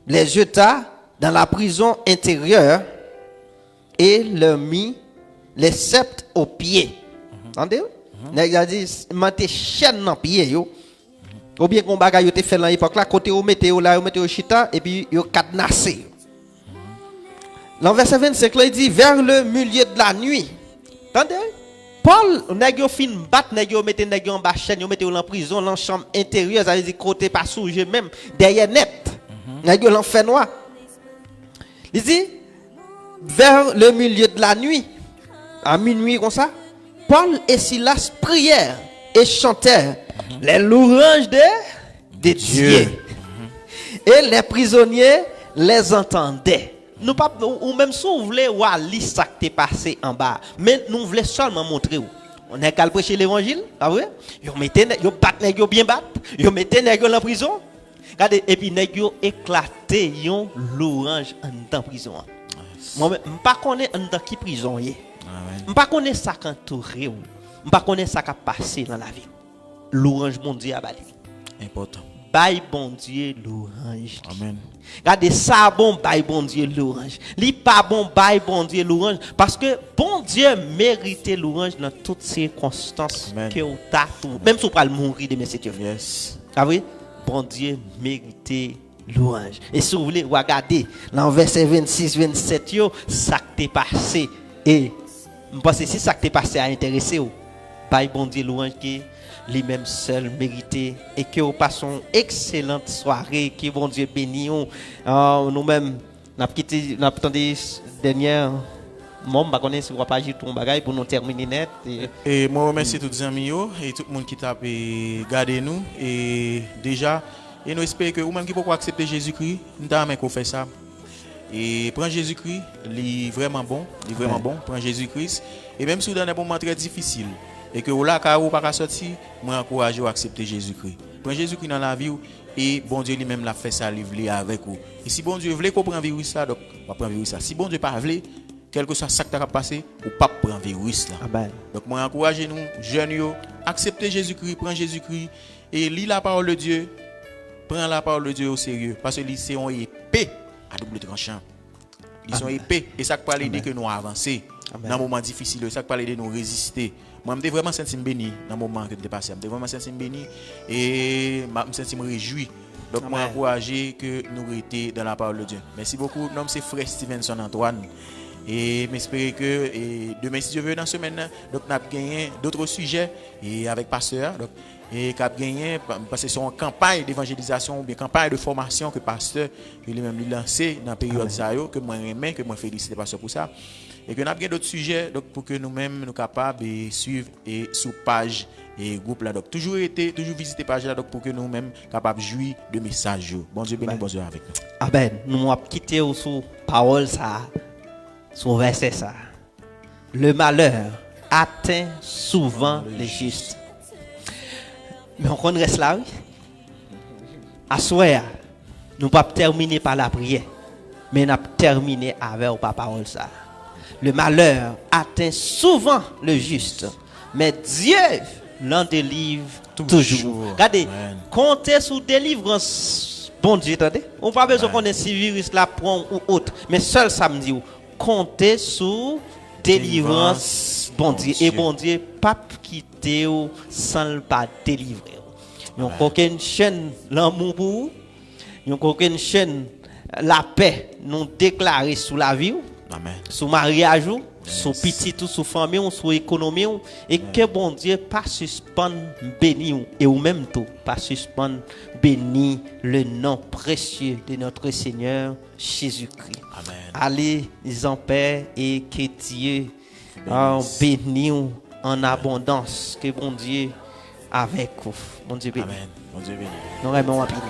les jeta dans la prison intérieure et leur mit les sceptres aux pieds. Entendez? Il a dit, mettez chaîne dans pied yo. Ou bien qu'on bagaille yo te fait dans l'époque là, côté au météo là, au météo chita et puis yo cadenassé. Dans verset 25 là, il dit vers le milieu de la nuit. Entendez? Paul, nèg yo fin bat, nèg yo mette nèg yo en bas chaîne, yo mette en prison, dans chambre intérieure, ça veut dire côté pas souillé même, derrière net. Nèg yo l'en fait noir. Il dit vers le milieu de la nuit, à minuit comme ça, Paul et Silas prièrent et chantèrent les louanges de Dieu. Et les prisonniers les entendaient. Nous pas ou même si vous voulez voir lire ça qui est passé en bas, mais nous voulons seulement montrer On est qu'à prêcher l'évangile, pas vrai? Yo mettez yo bat nèg yo bien bat, yo mettez nèg yo en prison. Regardez et puis nèg yo éclaté yon l'orange en dans prison. Moi pas connais en dans qui prison yé. Amen. Pas connais ça qu'entouré ou. Pas connais ça qui passé dans la vie. L'orange bon Dieu a bali. Important. Bail bon Dieu l'orange. Amen. Regardez ça bon bail bon Dieu l'orange. Li pas bon bail bon Dieu l'orange parce que bon Dieu mérite l'orange dans toutes circonstances Amen. que ou t'a tout. Même si vous pas mourir demain c'est Dieu. Yes. Ah oui, bon Dieu mérite l'orange. Et si vous voulez regarder dans verset 26 27 yo ça qui t'est passé et je pense que si ça qui t'est passé a intéressé ou bail bon Dieu l'orange qui lui-même seul mérité et que vous passez une excellente soirée que bon Dieu bénisse nous-mêmes n'a quitté n'a attendu dernière moi pas connais si on va pas ajouter ton bagage pour nous terminer net et moi remercie tous les amis et tout le monde qui t'a gardé nous et déjà et nous espérons que vous même qui pouvez accepter Jésus-Christ nous t'avons qu'on fait ça et prends Jésus-Christ il est vraiment bon prends Jésus-Christ et même si vous dans un moment très difficile et que vous là quand vous pas sortir moi encourage à accepter Jésus-Christ prends Jésus-Christ dans la vie et bon Dieu lui-même l'a fait ça livrer avec vous et si bon Dieu veut qu'on prend virus ça donc on prend virus ça si bon Dieu pas veut quel que soit ça qui t'a passé ou pas prendre virus là. Amen. Donc moi encourage nous jeunes yo accepter Jésus-Christ prends Jésus-Christ et lis la parole de Dieu prends la parole de Dieu au sérieux parce que c'est une épée à double tranchant ils sont épais et ça peut aider que nous avancer dans un moment difficile ça peut aider nous résister moi je me vraiment senti béni dans le moment que je passé je me vraiment senti béni et je me senti réjoui donc moi encourager que nous étions dans la parole de Dieu merci beaucoup nom c'est frère Stevenson Antoine et j'espère que demain si Dieu veut dans semaine donc n'a gagné d'autres sujets et avec pasteur donc et cap gagné parce que c'est une campagne d'évangélisation ou bien campagne de formation que pasteur lui-même lancé dans période ça que moi aimé que moi félicite pasteur pour ça et que n'a gagné d'autres sujets donc pour que nous-mêmes nous capables de suivre et sous page et groupe là donc toujours visiter page là donc pour que nous-mêmes capables jouir de messages bon Dieu béni bon Dieu avec nous amen nous va quitter sous parole ça son verset ça. Le malheur atteint souvent les justes. Mais on reste là, oui. À soir, nous ne pouvons pas terminer par la prière, mais nous terminer avec la parole ça. Le malheur atteint souvent le juste, mais Dieu l'en délivre toujours. Regardez, comptez sur délivrance. Bon Dieu, attendez. On n'a pas besoin qu'on ait si virus là prend ou autre, mais seul samedi. Comptez sur délivrance, bon Dieu. Et bon Dieu, pas quitter sans pas délivrer. Nous avons aucune chaîne l'amour pour vous. Nous avons aucune chaîne la paix nous déclarer sous la vie, sous mariage, sous petit ou sous famille, sous économie. Et que bon Dieu pas suspendre béni et ou même tout, pas suspendre béni le nom précieux de notre Seigneur Jésus-Christ. Amen. Allez en paix et que Dieu bénisse en abondance. Que bon Dieu avec vous. Bon Dieu béni. Amen. Bon Dieu béni. Nous aimons à bénir.